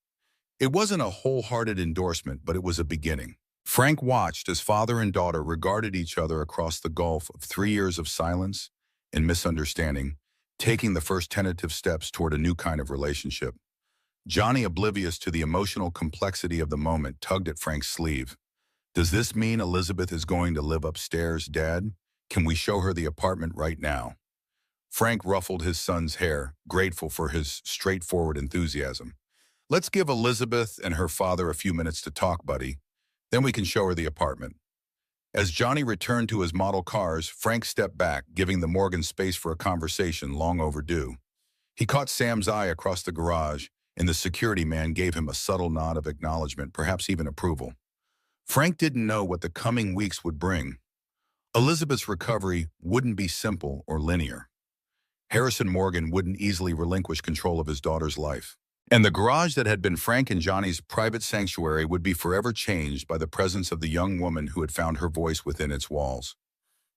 S1: It wasn't a wholehearted endorsement, but it was a beginning. Frank watched as father and daughter regarded each other across the gulf of 3 years of silence and misunderstanding, taking the first tentative steps toward a new kind of relationship. Johnny, oblivious to the emotional complexity of the moment, tugged at Frank's sleeve. "Does this mean Elizabeth is going to live upstairs, Dad? Can we show her the apartment right now?" Frank ruffled his son's hair, grateful for his straightforward enthusiasm. "Let's give Elizabeth and her father a few minutes to talk, buddy. Then we can show her the apartment." As Johnny returned to his model cars, Frank stepped back, giving the Morgan space for a conversation long overdue. He caught Sam's eye across the garage, and the security man gave him a subtle nod of acknowledgement, perhaps even approval. Frank didn't know what the coming weeks would bring. Elizabeth's recovery wouldn't be simple or linear. Harrison Morgan wouldn't easily relinquish control of his daughter's life. And the garage that had been Frank and Johnny's private sanctuary would be forever changed by the presence of the young woman who had found her voice within its walls.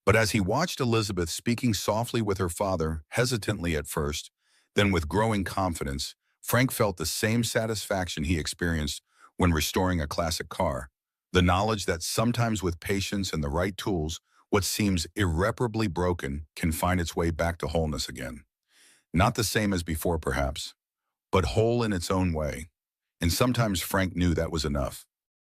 S1: But as he watched Elizabeth speaking softly with her father, hesitantly at first, then with growing confidence, Frank felt the same satisfaction he experienced when restoring a classic car. The knowledge that sometimes with patience and the right tools, what seems irreparably broken can find its way back to wholeness again. Not the same as before, perhaps, but whole in its own way. And sometimes Frank knew that was enough.